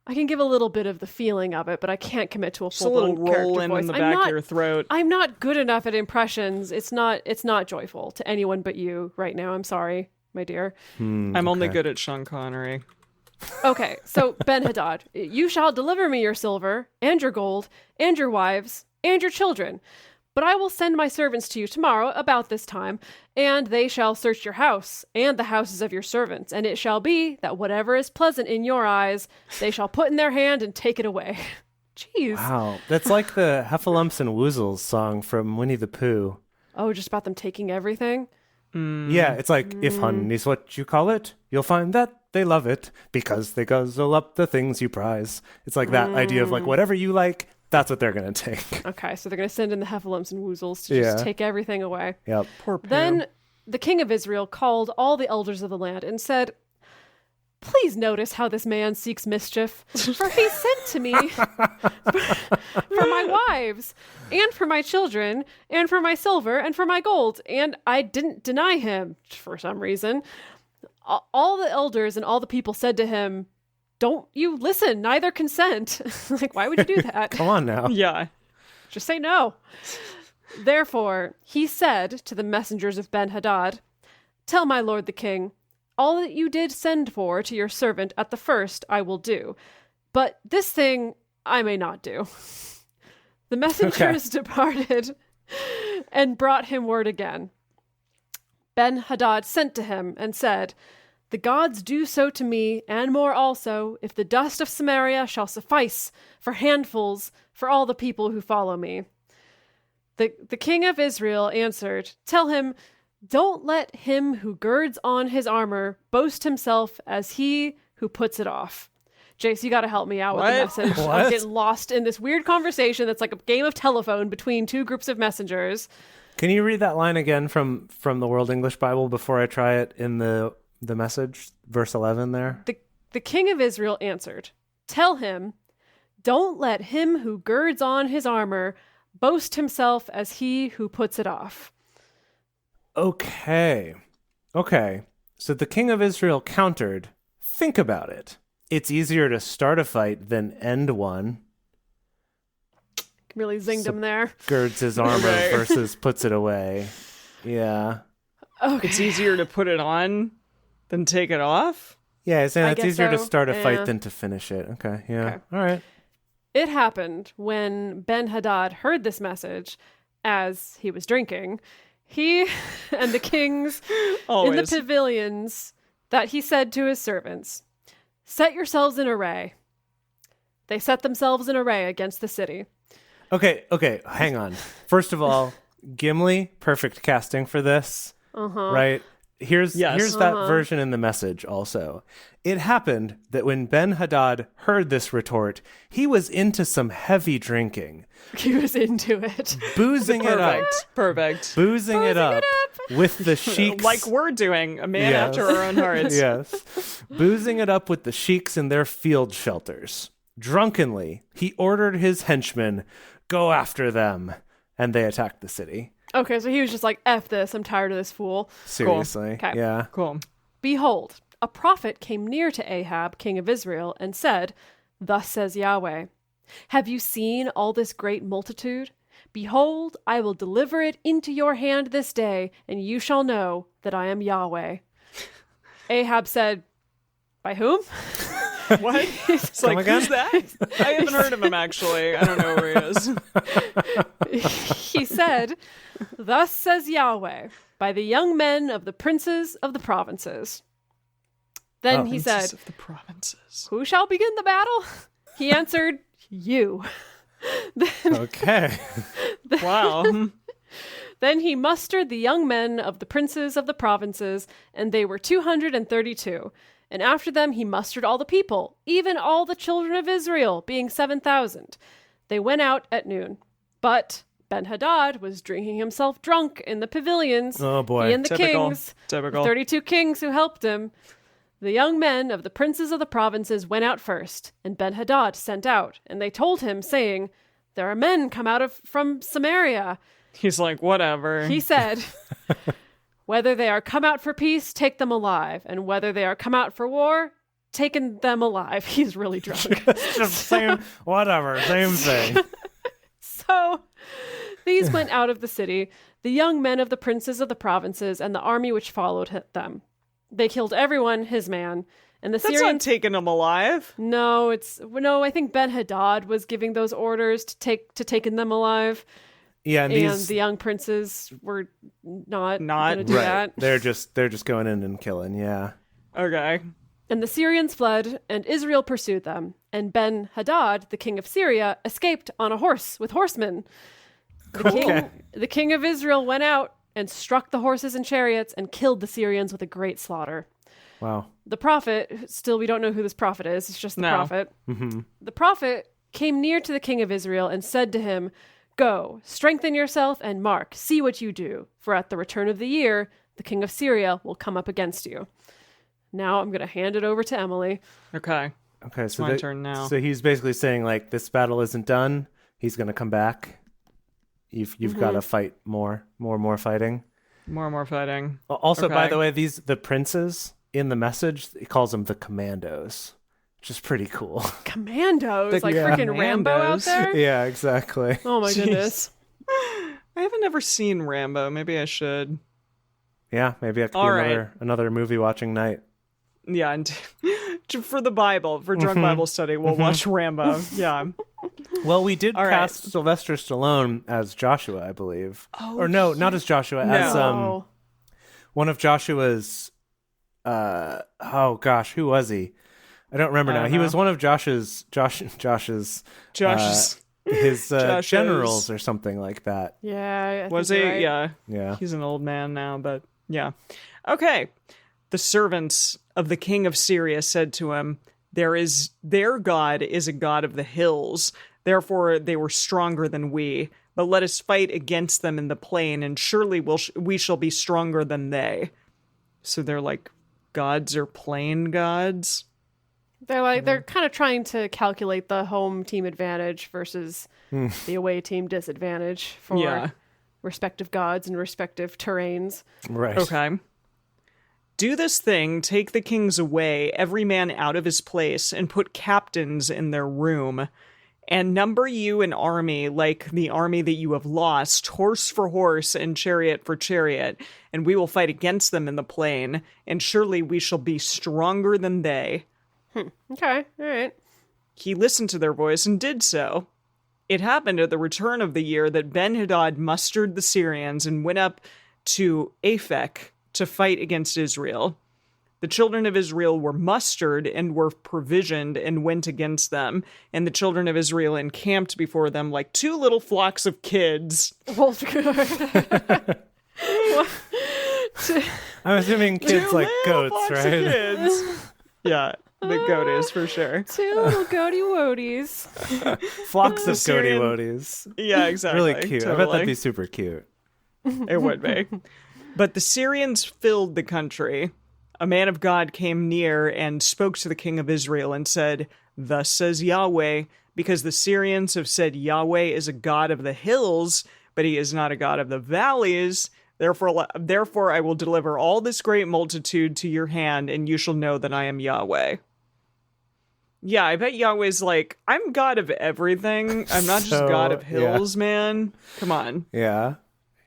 S4: I can give a little bit of the feeling of it, but I can't commit to a
S2: Just a little
S4: full-blown character
S2: rolling
S4: voice.
S2: in the
S4: I'm
S2: back
S4: not,
S2: of your throat.
S4: I'm not good enough at impressions. It's not joyful to anyone but you right now. I'm sorry, my dear.
S2: I'm only good at Sean Connery.
S4: Okay, so Ben-Hadad, you shall deliver me your silver and your gold and your wives and your children. But I will send my servants to you tomorrow about this time, and they shall search your house and the houses of your servants. And it shall be that whatever is pleasant in your eyes, they shall put in their hand and take it away. Jeez.
S3: Wow. That's like the Heffalumps and Woozles song from Winnie the Pooh.
S4: Oh, just about them taking everything?
S3: Yeah, it's like, if honey's what you call it, you'll find that they love it because they guzzle up the things you prize. It's like that idea of like, whatever you like, that's what they're going to take.
S4: Okay, so they're going to send in the Heffalumps and Woozles to just take everything away.
S3: Yep.
S2: Poor Pooh.
S4: Then the king of Israel called all the elders of the land and said, "Please notice how this man seeks mischief, for he sent to me for my wives, and for my children, and for my silver, and for my gold, and I didn't deny him for some reason." All the elders and all the people said to him, "Don't you listen, neither consent." Like, why would you do that?
S3: Come on now.
S2: Yeah.
S4: Just say no. Therefore, he said to the messengers of Ben-Hadad, "Tell my lord the king, all that you did send for to your servant at the first I will do, but this thing I may not do." The messengers departed and brought him word again. Ben-Hadad sent to him and said, "The gods do so to me, and more also, if the dust of Samaria shall suffice for handfuls for all the people who follow me." The king of Israel answered, "Tell him, don't let him who girds on his armor boast himself as he who puts it off." Jace, you got to help me out with the message. I'm getting lost in this weird conversation that's like a game of telephone between two groups of messengers.
S3: Can you read that line again from the World English Bible before I try it in the message? Verse 11 there.
S4: The king of Israel answered, "Tell him, don't let him who girds on his armor boast himself as he who puts it off."
S3: Okay. So the king of Israel countered, think about it. It's easier to start a fight than end one.
S4: Really zinged him there.
S3: Girds his armor versus puts it away. Yeah.
S4: Okay.
S2: It's easier to put it on than take it off?
S3: Yeah, it's
S4: I
S3: easier to
S4: guess so.
S3: start a
S4: Yeah.
S3: fight than to finish it. Okay, yeah.
S4: Okay.
S3: All right.
S4: It happened when Ben-Hadad heard this message as he was drinking. He and the kings in the
S2: Always.
S4: pavilions that he said to his servants, "Set yourselves in array." They set themselves in array against the city.
S3: Okay, hang on. First of all, Gimli, perfect casting for this, right? Here's that version in the message also. It happened that when Ben-Hadad heard this retort, he was into some heavy drinking.
S4: He was into it.
S3: Boozing it up.
S2: Perfect.
S3: Boozing it up with the sheiks.
S2: Like we're doing, a man after our own hearts.
S3: Yes. Boozing it up with the sheiks in their field shelters. Drunkenly, he ordered his henchmen, go after them, and they attacked the city.
S4: Okay, so he was just like, "F this, I'm tired of this fool."
S3: Seriously.
S4: Okay.
S3: Yeah.
S2: Cool.
S4: Behold, a prophet came near to Ahab, king of Israel, and said, "Thus says Yahweh, have you seen all this great multitude? Behold, I will deliver it into your hand this day, and you shall know that I am Yahweh." Ahab said, "By whom?"
S2: What? It's like,
S3: again?
S2: who's that? I haven't heard of him, actually. I don't know where he is.
S4: He said, "Thus says Yahweh, by the young men of the princes of the provinces." Then he said,
S2: Princes of the provinces.
S4: "Who shall begin the battle?" He answered, "You."
S3: Okay.
S2: Wow.
S4: Then he mustered the young men of the princes of the provinces, and they were 232. And after them he mustered all the people, even all the children of Israel, being 7,000. They went out at noon. But Ben-Hadad was drinking himself drunk in the pavilions.
S3: Oh, boy.
S4: He and the kings,
S2: Typical.
S4: the 32 kings who helped him. The young men of the princes of the provinces went out first, and Ben-Hadad sent out, and they told him, saying, "There are men come out from Samaria."
S2: He's like, whatever.
S4: He said, "Whether they are come out for peace, take them alive, and whether they are come out for war, taken them alive." He's really drunk.
S3: It's just same thing.
S4: So these went out of the city, the young men of the princes of the provinces, and the army which followed them. They killed everyone his man, and the
S2: That's
S4: Syrians.
S2: not taking him alive.
S4: No, I think Ben-Hadad was giving those orders to taking them alive.
S3: Yeah, and
S4: And
S3: these
S4: the young princes were not
S2: Not-
S4: going to do
S3: right.
S4: that.
S3: They're just going in and killing. Yeah.
S2: Okay.
S4: And the Syrians fled, and Israel pursued them. And Ben-Hadad, the king of Syria, escaped on a horse with horsemen. The king of Israel went out and struck the horses and chariots and killed the Syrians with a great slaughter.
S3: Wow.
S4: The prophet, still we don't know who this prophet is, it's just the prophet.
S3: Mm-hmm.
S4: The prophet came near to the king of Israel and said to him, "Go, strengthen yourself and mark, see what you do, for at the return of the year, the king of Syria will come up against you." Now I'm going to hand it over to Emily.
S2: Okay.
S3: Okay,
S2: It's my turn now.
S3: So he's basically saying, like, this battle isn't done. He's going to come back. You've got to fight more fighting.
S2: More fighting.
S3: Also,
S2: Okay.
S3: by the way, the princes in the message, he calls them the commandos, which is pretty cool.
S4: Commandos, like
S3: Yeah.
S4: freaking Rambo out
S2: Commandos.
S4: there?
S3: Yeah, exactly.
S4: Oh my
S2: Jeez.
S4: goodness.
S2: I haven't ever seen Rambo. Maybe I should.
S3: Yeah, maybe that could
S2: All
S3: be
S2: right.
S3: another movie watching night.
S2: Yeah, and for the Bible, for drunk Bible study, we'll watch Rambo. Yeah.
S3: Well, we did
S2: All right.
S3: cast Sylvester Stallone as Joshua, I believe.
S2: Oh,
S3: or no, not as Joshua,
S2: No.
S3: as one of Joshua's. Oh gosh, who was he? I don't remember
S2: I
S3: now.
S2: don't
S3: He
S2: know.
S3: was one of Josh's
S2: Josh's.
S3: his
S2: Josh's-
S3: generals or something like that.
S4: Yeah. I
S2: Was
S4: think
S2: he?
S4: you're right.
S2: Yeah.
S3: Yeah.
S2: He's an old man now, but yeah. Okay. The servants of the king of Syria said to him, their God is a God of the hills. Therefore, they were stronger than we. But let us fight against them in the plain, and surely we shall be stronger than they. So they're like, gods are plain gods?
S4: They're kind of trying to calculate the home team advantage versus the away team disadvantage for
S2: Yeah.
S4: respective gods and respective terrains.
S3: Right.
S2: Okay. Do this thing, take the kings away, every man out of his place, and put captains in their room, and number you an army like the army that you have lost, horse for horse and chariot for chariot, and we will fight against them in the plain, and surely we shall be stronger than they.
S4: Okay, all right.
S2: He listened to their voice and did so. It happened at the return of the year that Ben-Hadad mustered the Syrians and went up to Aphek to fight against Israel. The children of Israel were mustered and were provisioned and went against them, and the children of Israel encamped before them like two little flocks of kids.
S4: Well,
S3: I'm assuming kids
S2: Two
S3: like
S2: little
S3: goats,
S2: flocks of
S3: right?
S2: kids. Yeah, the goat is for sure.
S4: two little goaty woadies.
S3: Flocks of
S2: Syrian-
S3: goaty woadies.
S2: Yeah, exactly.
S3: Really cute. I bet
S2: totally.
S3: that'd be super cute.
S2: It would be. But the Syrians filled the country. A man of God came near and spoke to the king of Israel and said, "Thus says Yahweh, because the Syrians have said Yahweh is a God of the hills, but he is not a God of the valleys. Therefore I will deliver all this great multitude to your hand, and you shall know that I am Yahweh." Yeah, I bet Yahweh's like, I'm God of everything. I'm not just
S3: So,
S2: God of
S3: yeah.
S2: hills, man. Come on.
S3: Yeah.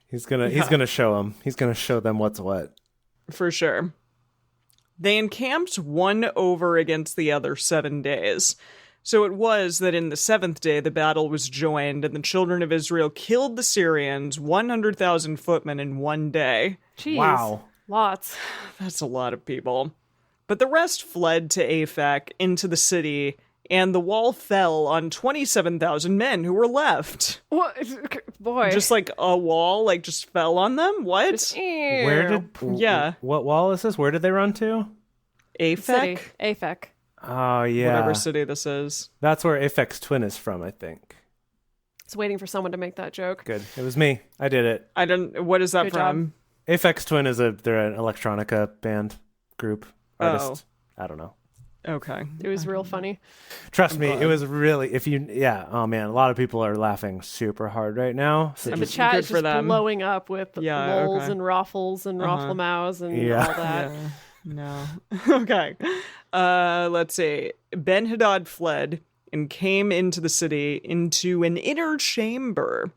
S3: He's gonna show them. He's gonna show them what's what.
S2: For sure. They encamped one over against the other 7 days. So it was that in the 7th day the battle was joined, and the children of Israel killed the Syrians, 100,000 footmen in 1 day.
S4: Jeez.
S3: Wow.
S4: Lots.
S2: That's a lot of people. But the rest fled to Aphek into the city, and the wall fell on 27,000 men who were left.
S4: What? Boy.
S2: Just like a wall, like just fell on them? What?
S4: Just,
S3: Where did
S2: Yeah.
S3: What wall is this? Where did they run to?
S2: Aphek?
S4: City. Aphek.
S3: Oh yeah.
S2: Whatever city this is.
S3: That's where Aphek's twin is from, I think.
S4: It's waiting for someone to make that joke.
S3: Good. It was me. I did it.
S2: I don't. What is that
S4: Good
S2: from?
S3: Aphek's twin is they're an electronica band group artist. I don't know.
S2: Okay.
S4: It was real funny.
S3: Trust me,
S2: glad.
S3: it was really oh man, a lot of people are laughing super hard right now. So
S2: I
S4: The
S2: mean,
S3: just,
S4: chat
S2: good
S4: is
S2: for
S4: just
S2: them.
S4: blowing up with
S2: Yeah,
S4: lulz
S2: okay.
S4: and raffles and raffle mouse and
S3: Yeah.
S4: all that.
S2: Yeah. No. Okay. Let's see. Ben-Hadad fled and came into the city into an inner chamber.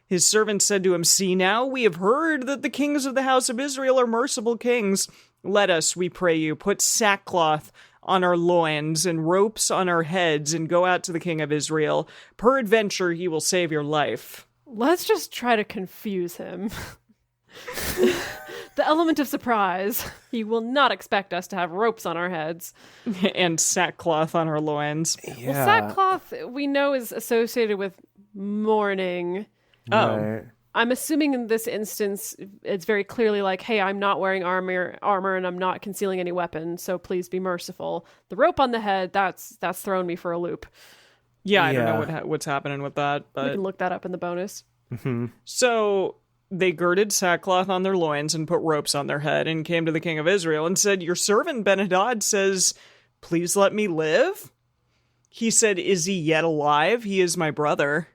S2: His servants said to him, "See now, we have heard that the kings of the house of Israel are merciful kings. Let us, we pray you, put sackcloth on our loins and ropes on our heads and go out to the king of Israel. Peradventure he will save your life."
S4: Let's just try to confuse him. the element of surprise. You will not expect us to have ropes on our heads.
S2: And sackcloth on our loins.
S3: Yeah.
S4: Well, sackcloth we know is associated with mourning.
S2: Oh.
S3: Right.
S4: I'm assuming in this instance, it's very clearly like, hey, I'm not wearing armor and I'm not concealing any weapon, so please be merciful. The rope on the head, that's thrown me for a loop.
S2: Yeah, I don't know what's happening with that.
S4: We
S2: But
S4: can look that up in the bonus.
S3: Mm-hmm.
S2: So they girded sackcloth on their loins and put ropes on their head and came to the king of Israel and said, your servant Ben-Hadad says, please let me live. He said, is he yet alive? He is my brother.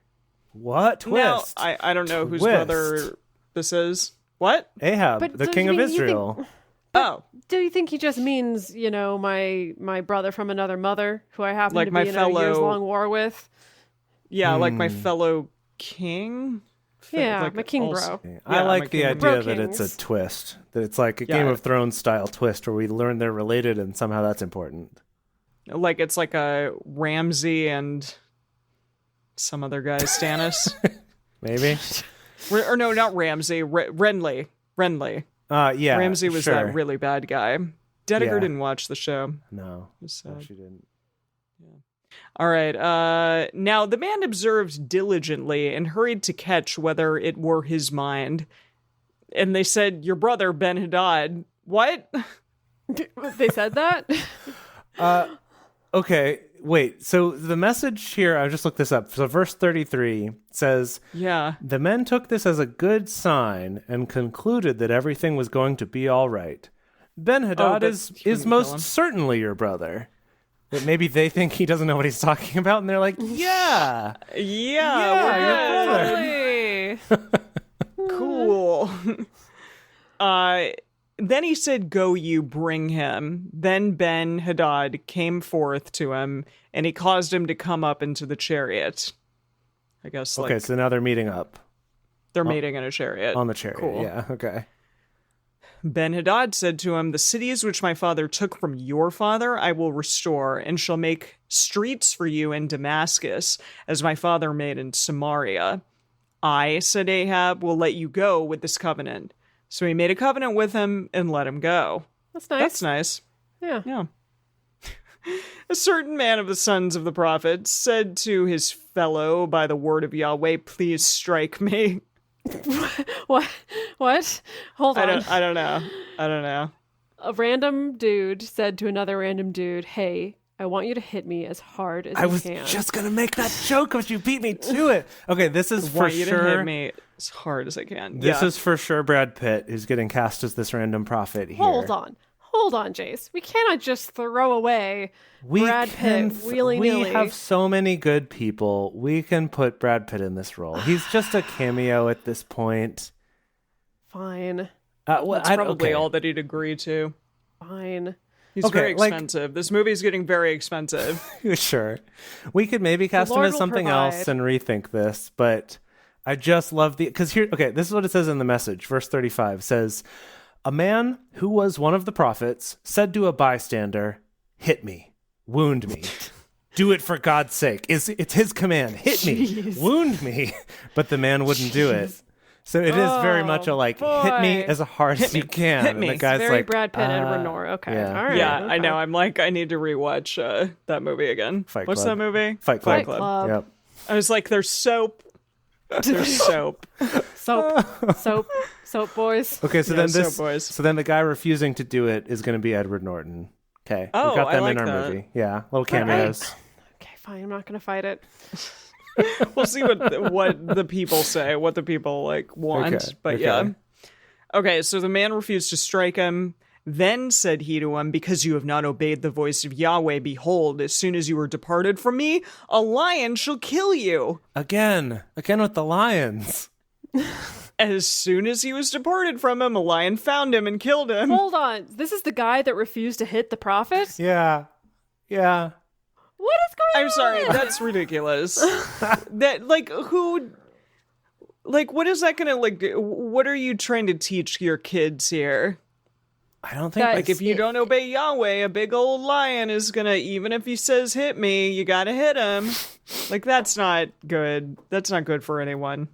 S3: What? Twist.
S2: Now, I don't know whose brother this is. What?
S3: Ahab,
S4: But
S3: the
S4: do
S3: king
S4: you
S3: of
S4: mean- you
S3: Israel.
S2: Oh,
S4: Do you think he just means, my brother from another mother who I happen
S2: Like
S4: to
S2: my
S4: be in a
S2: fellow-
S4: years-long war with?
S2: yeah, like my fellow king?
S4: Yeah,
S2: Like
S4: my king
S2: also-
S4: bro.
S3: I
S2: my
S3: like the
S2: king.
S3: idea
S4: Bro
S3: that it's
S4: kings.
S3: a twist. That it's like a
S2: Yeah.
S3: Game of Thrones style twist where we learn they're related and somehow that's important.
S2: Like it's like a Ramsay and some other guy, Stannis.
S3: Maybe?
S2: Or no, not Ramsay, Renly.
S3: Yeah.
S2: Ramsay was
S3: sure.
S2: that really bad guy. Dedeker
S3: Yeah.
S2: didn't watch the show.
S3: No,
S2: So,
S3: no, she didn't.
S2: all right. Now the man observed diligently and hurried to catch whether it were his mind. And they said, your brother Ben-Hadad. What?
S4: They said that?
S3: Okay, wait. So the message here, I just looked this up. So verse 33 says,
S2: Yeah.
S3: the men took this as a good sign and concluded that everything was going to be all right. Ben-Hadad
S2: but
S3: is
S2: he wouldn't kill
S3: most
S2: him.
S3: certainly your brother. But maybe they think he doesn't know what he's talking about, and they're like, yeah.
S2: Yeah,
S3: your brother.
S4: Totally.
S2: cool. Then he said, go you, bring him. Then Ben-Hadad came forth to him, and he caused him to come up into the chariot. I guess,
S3: Okay, so now they're meeting up
S2: they're mating in a chariot.
S3: on the chariot.
S2: Cool.
S3: Yeah, okay.
S2: Ben-Hadad said to him, the cities which my father took from your father I will restore, and shall make streets for you in Damascus, as my father made in Samaria. I, said Ahab, will let you go with this covenant. So he made a covenant with him and let him go.
S4: That's nice.
S2: That's nice.
S4: Yeah.
S2: Yeah. A certain man of the sons of the prophets said to his fellow by the word of Yahweh, please strike me.
S4: What? Hold on.
S2: I don't know.
S4: A random dude said to another random dude, hey, I want you to hit me as hard as
S3: I
S4: you
S3: was
S4: can.
S3: just going to make that joke, but you beat me to it. Okay, this is for
S2: Want you
S3: sure.
S2: to hit me as hard as I can.
S3: This
S2: Yeah.
S3: is for sure Brad Pitt, who's getting cast as this random prophet here.
S4: Hold on, Jace. We cannot just throw away Brad Pitt willy-nilly.
S3: We have so many good people. We can put Brad Pitt in this role. He's just a cameo at this point.
S4: Fine.
S2: That's probably all that he'd agree to.
S4: Fine.
S2: He's
S3: Okay,
S2: very
S3: like-
S2: expensive. This movie's getting very expensive.
S3: Sure. We could maybe cast him
S4: Lord
S3: as
S4: will
S3: something else
S4: provide.
S3: and rethink this, but I just love because here, okay, this is what it says in the message. Verse 35 says, a man who was one of the prophets said to a bystander, hit me, wound me. Do it for God's sake. It's his command. Hit me, wound me. But the man wouldn't do it. So it is very much a like, hit me
S4: boy.
S3: as hard as you can.
S2: Hit
S3: And
S2: me.
S3: the
S2: It's
S3: guy's
S4: Very
S3: like,
S4: Brad Pitt, Edward Norton. Okay.
S3: yeah.
S4: All right.
S2: Yeah,
S4: okay.
S2: I know. I'm like, I need to rewatch that movie again.
S3: Fight
S2: What's
S3: Club.
S2: that movie?
S3: Fight
S4: Fight
S3: Club.
S4: Club.
S3: Yep.
S2: I was like, there's soap. There's soap.
S4: Soap boys.
S3: Okay, so
S2: Yeah,
S3: then this,
S2: so boys.
S3: so then the guy refusing to do it is going to be Edward Norton. Okay,
S2: Oh,
S3: we got
S2: I
S3: them
S2: like
S3: in our
S2: that.
S3: movie. Yeah, little cameos.
S4: Okay, fine. I'm not gonna fight it.
S2: We'll see what the people say, what the people like want.
S3: Okay,
S2: But
S3: okay.
S2: yeah. Okay, so the man refused to strike him. Then said he to him, because you have not obeyed the voice of Yahweh, behold, as soon as you are departed from me, a lion shall kill you.
S3: Again with the lions.
S2: As soon as he was departed from him, a lion found him and killed him.
S4: Hold on. This is the guy that refused to hit the prophet?
S3: Yeah.
S4: What is going on?
S2: I'm sorry, that's ridiculous. That, like, who... Like, what is that gonna, like, what are you trying to teach your kids here?
S3: I don't think
S4: That-
S2: Like, if you don't obey Yahweh, a big old lion is gonna, even if he says hit me, you gotta hit him. Like, that's not good. That's not good for anyone.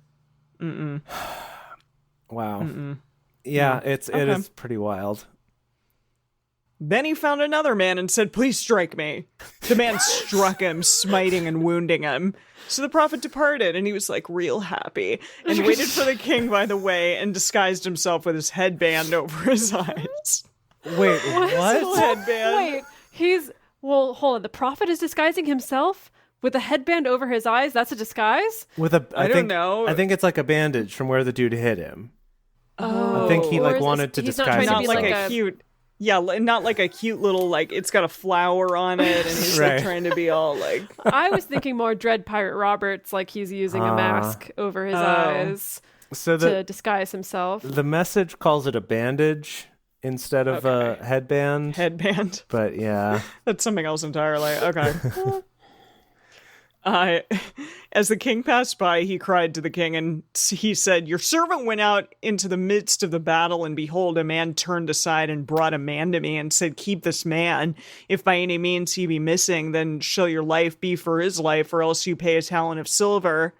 S3: Wow. Yeah, it is pretty wild.
S2: Then he found another man and said, "Please strike me." The man struck him, smiting and wounding him. So the prophet departed, and he was like real happy, and waited for the king by the way, and disguised himself with his headband over his eyes.
S3: Wait, what?
S2: Headband.
S4: Wait, hold on. The prophet is disguising himself with a headband over his eyes? That's a disguise?
S2: I don't know.
S3: I think it's like a bandage from where the dude hit him.
S4: Oh.
S3: I think he
S4: Or is
S3: wanted to
S4: he's not
S3: disguise
S4: trying to
S2: Not
S4: be
S3: himself.
S2: like a cute... Yeah, not like a cute little, like, it's got a flower on it, and he's
S3: Right.
S2: like trying to be all like...
S4: I was thinking more Dread Pirate Roberts, like he's using a mask over his eyes
S3: So
S4: to disguise himself.
S3: the message calls it a bandage instead of a headband.
S2: Headband.
S3: But yeah.
S2: That's something else entirely. Okay. As the king passed by, he cried to the king, and he said, "Your servant went out into the midst of the battle, and behold, a man turned aside and brought a man to me and said, 'Keep this man. If by any means he be missing, then shall your life be for his life, or else you pay a talent of silver.'"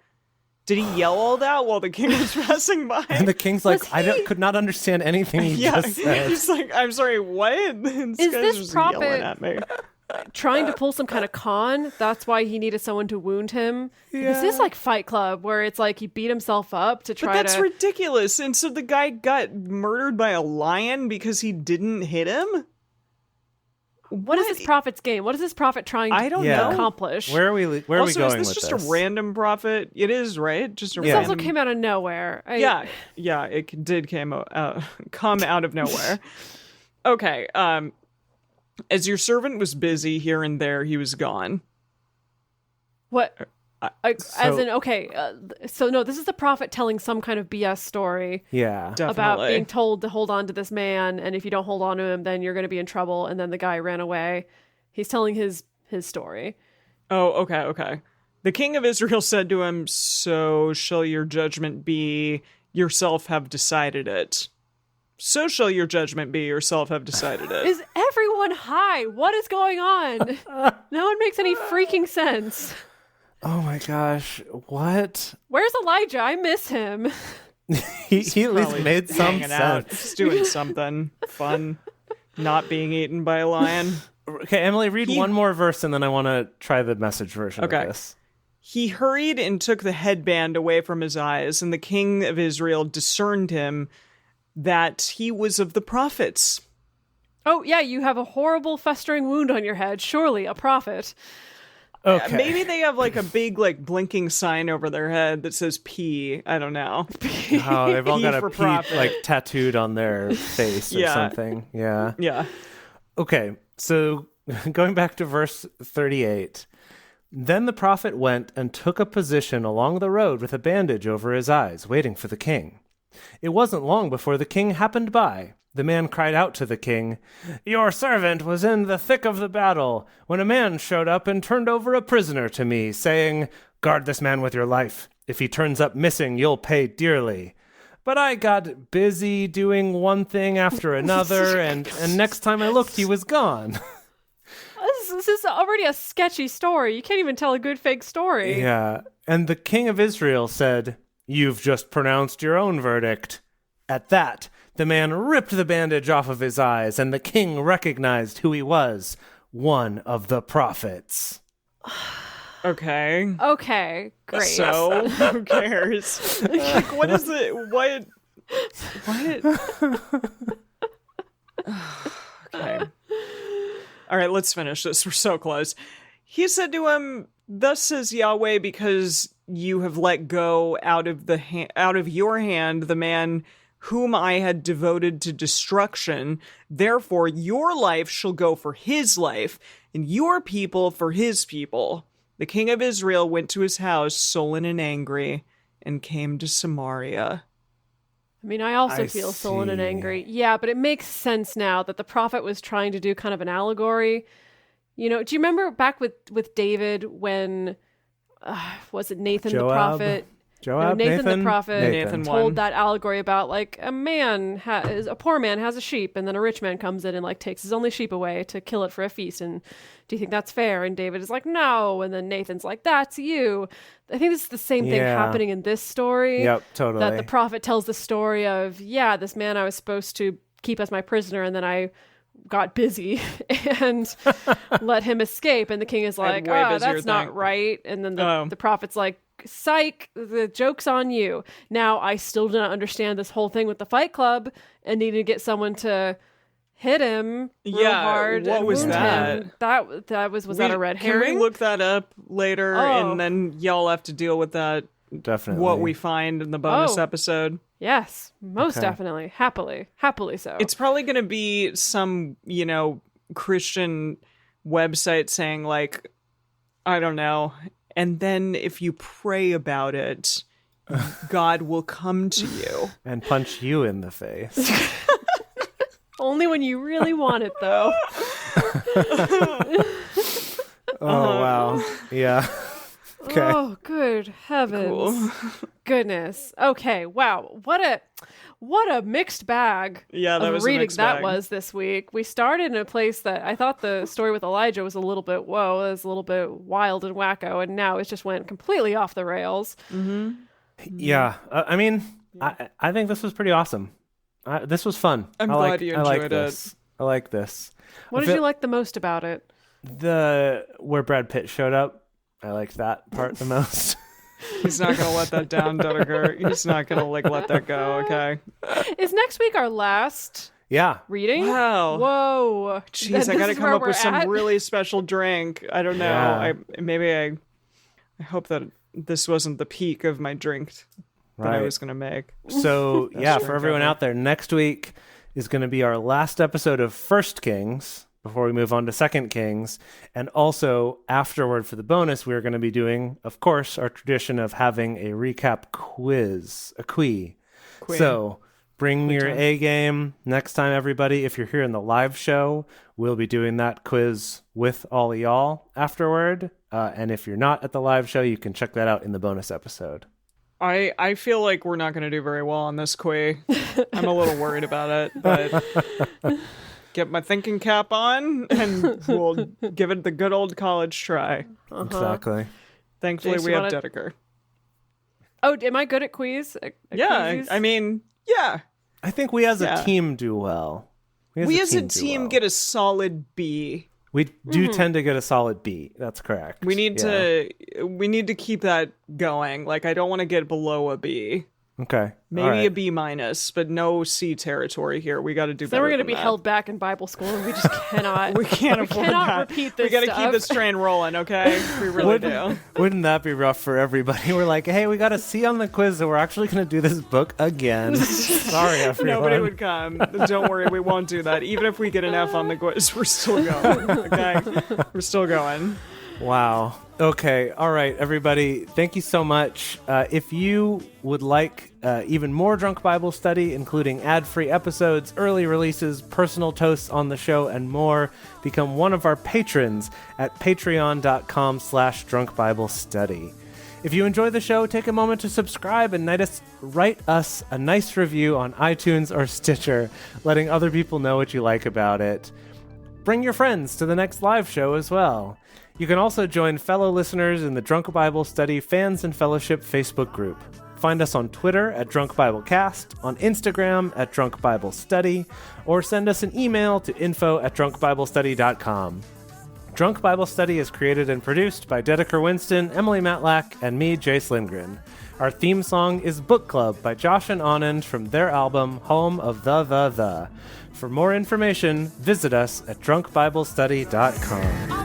S2: Did he yell all that while the king was passing by?
S3: And the king's like, could not understand anything he just said.
S2: He's like, "I'm sorry, what?" Is
S4: this prophet-
S2: yelling at me?
S4: Trying to pull some kind of con. That's why he needed someone to wound him. This is like Fight Club, where it's like he beat himself up to try
S2: But that's
S4: to...
S2: ridiculous. And so the guy got murdered by a lion because he didn't hit him?
S4: What is this prophet's game? What is this prophet trying to
S2: I don't know.
S4: accomplish?
S3: Where are we going
S2: Also, is this
S3: with
S2: just
S3: this?
S2: a random prophet? It is, right? Just a
S4: This
S2: random...
S4: also came out of nowhere.
S2: Yeah, it did come out of nowhere. Okay, as your servant was busy here and there, he was gone.
S4: What? So no, this is the prophet telling some kind of BS story
S3: Yeah.
S2: Definitely.
S4: about being told to hold on to this man, and if you don't hold on to him, then you're going to be in trouble, and then the guy ran away. He's telling his story.
S2: Oh, okay. The king of Israel said to him, "So shall your judgment be, yourself have decided it." So shall your judgment be, yourself have decided it.
S4: Is everyone high? What is going on? No one makes any freaking sense.
S3: Oh my gosh. What?
S4: Where's Elijah? I miss him.
S3: He at least
S2: Probably
S3: made some
S2: hanging out,
S3: sense.
S2: just doing something fun, not being eaten by a lion.
S3: Okay, Emily, read one more verse and then I want to try the message version of this.
S2: He hurried and took the headband away from his eyes, and the king of Israel discerned him that he was of the prophets.
S4: Oh, yeah, you have a horrible festering wound on your head. Surely a prophet.
S3: Okay.
S2: Maybe they have like a big like blinking sign over their head that says P. I don't know.
S3: Oh, they've all got
S2: for
S3: a P
S2: profit.
S3: like tattooed on their face or
S2: Yeah.
S3: something. Yeah.
S2: Yeah.
S3: Okay, so going back to verse 38. Then the prophet went and took a position along the road with a bandage over his eyes, waiting for the king. It wasn't long before the king happened by. The man cried out to the king, "Your servant was in the thick of the battle, when a man showed up and turned over a prisoner to me, saying, 'Guard this man with your life. If he turns up missing, you'll pay dearly.' But I got busy doing one thing after another, and next time I looked, he was gone."
S4: This is already a sketchy story. You can't even tell a good fake story.
S3: Yeah. And the king of Israel said, "You've just pronounced your own verdict." At that, the man ripped the bandage off of his eyes, and the king recognized who he was, one of the prophets.
S2: Okay.
S4: Okay, great.
S2: So who cares? Like, what is it? What? Okay. All right, let's finish this. We're so close. He said to him, "Thus says Yahweh, because you have let go out of your hand the man whom I had devoted to destruction. Therefore, your life shall go for his life, and your people for his people." The king of Israel went to his house, sullen and angry, and came to Samaria.
S4: I mean, I also
S3: I
S4: feel sullen and
S3: see.
S4: angry. Yeah, but it makes sense now that the prophet was trying to do kind of an allegory. You know, do you remember back with David when, was it Nathan the
S3: Joab?
S4: prophet?
S3: Joab,
S4: Nathan
S3: Nathan
S4: the prophet
S2: Nathan
S4: told
S2: won.
S4: that allegory about like a poor man has a sheep, and then a rich man comes in and like takes his only sheep away to kill it for a feast. And do you think that's fair? And David is like, no. And then Nathan's like, that's you. I think this is the same thing happening in this story.
S3: Yep, totally.
S4: That the prophet tells the story of, this man I was supposed to keep as my prisoner, and then I got busy and let him escape. And the king is like, that's not right. And then the prophet's like, psych, the joke's on you. Now, I still do not understand this whole thing with the Fight Club and needing to get someone to hit him real hard.
S2: What was that?
S4: Him. That was that a red herring?
S2: Can we look that up later and then y'all have to deal with that?
S3: Definitely.
S2: What we find in the bonus episode.
S4: Yes, most definitely. Happily so.
S2: It's probably going to be some, Christian website saying like, I don't know. And then if you pray about it, God will come to you.
S3: And punch you in the face.
S4: Only when you really want it, though.
S3: Wow. Yeah. Okay.
S4: Oh, good heavens.
S2: Cool.
S4: Goodness. Okay, wow. What a mixed bag of reading that was this week. We started in a place that I thought the story with Elijah was a little bit wild and wacko, and now it just went completely off the rails.
S2: Mm-hmm.
S3: Yeah. I think this was pretty awesome. This was fun.
S2: I'm glad you enjoyed it.
S3: I like this.
S4: What did you like the most about it?
S3: Where Brad Pitt showed up. I liked that part the most.
S2: He's not going to let that down, Dedeker. He's not going to let that go, okay?
S4: Is next week our last reading?
S2: Wow.
S4: Whoa.
S2: Jeez, I got to come up with some really special drink. I don't know.
S3: Yeah.
S2: I hope that this wasn't the peak of my drink that I was going to make.
S3: So, for everyone out there, next week is going to be our last episode of First Kings before we move on to Second Kings. And also, afterward for the bonus, we're going to be doing, of course, our tradition of having a recap quiz, a quee. So, bring your A game next time, everybody. If you're here in the live show, we'll be doing that quiz with all of y'all afterward. And if you're not at the live show, you can check that out in the bonus episode.
S2: I feel like we're not going to do very well on this quee. I'm a little worried about it, but get my thinking cap on and we'll give it the good old college try.
S3: Exactly.
S2: Thankfully,
S4: Jace,
S2: we have Dedeker.
S4: Oh, am I good at quiz?
S2: Yeah, I mean, yeah.
S3: I think we as a team do well.
S2: We as a team get a solid B.
S3: We do tend to get a solid B. That's correct.
S2: We need to keep that going. Like, I don't want to get below a B.
S3: Okay.
S2: Maybe a B minus, but no C territory here. We got to do better.
S4: Then we're going to be held back in Bible school, and we just cannot.
S2: We can't afford that.
S4: Repeat this.
S2: We got to keep this train rolling, okay? We really do.
S3: Wouldn't that be rough for everybody? We're like, hey, we got a C on the quiz, so we're actually going to do this book again. Sorry, everyone.
S2: Nobody would come. Don't worry, we won't do that. Even if we get an F on the quiz, we're still going. Okay, we're still going.
S3: Wow. Okay. All right, everybody. Thank you so much. If you would like even more Drunk Bible Study, including ad-free episodes, early releases, personal toasts on the show, and more, become one of our patrons at patreon.com/drunkbiblestudy. If you enjoy the show, take a moment to subscribe and write us a nice review on iTunes or Stitcher, letting other people know what you like about it. Bring your friends to the next live show as well. You can also join fellow listeners in the Drunk Bible Study Fans and Fellowship Facebook group. Find us on Twitter at Drunk Bible Cast, on Instagram at Drunk Bible Study, or send us an email to info@drunkbiblestudy.com. Drunk Bible Study is created and produced by Dedeker Winston, Emily Matlack, and me, Jace Lindgren. Our theme song is Book Club by Josh and Anand from their album Home of the. For more information, visit us at drunkbiblestudy.com.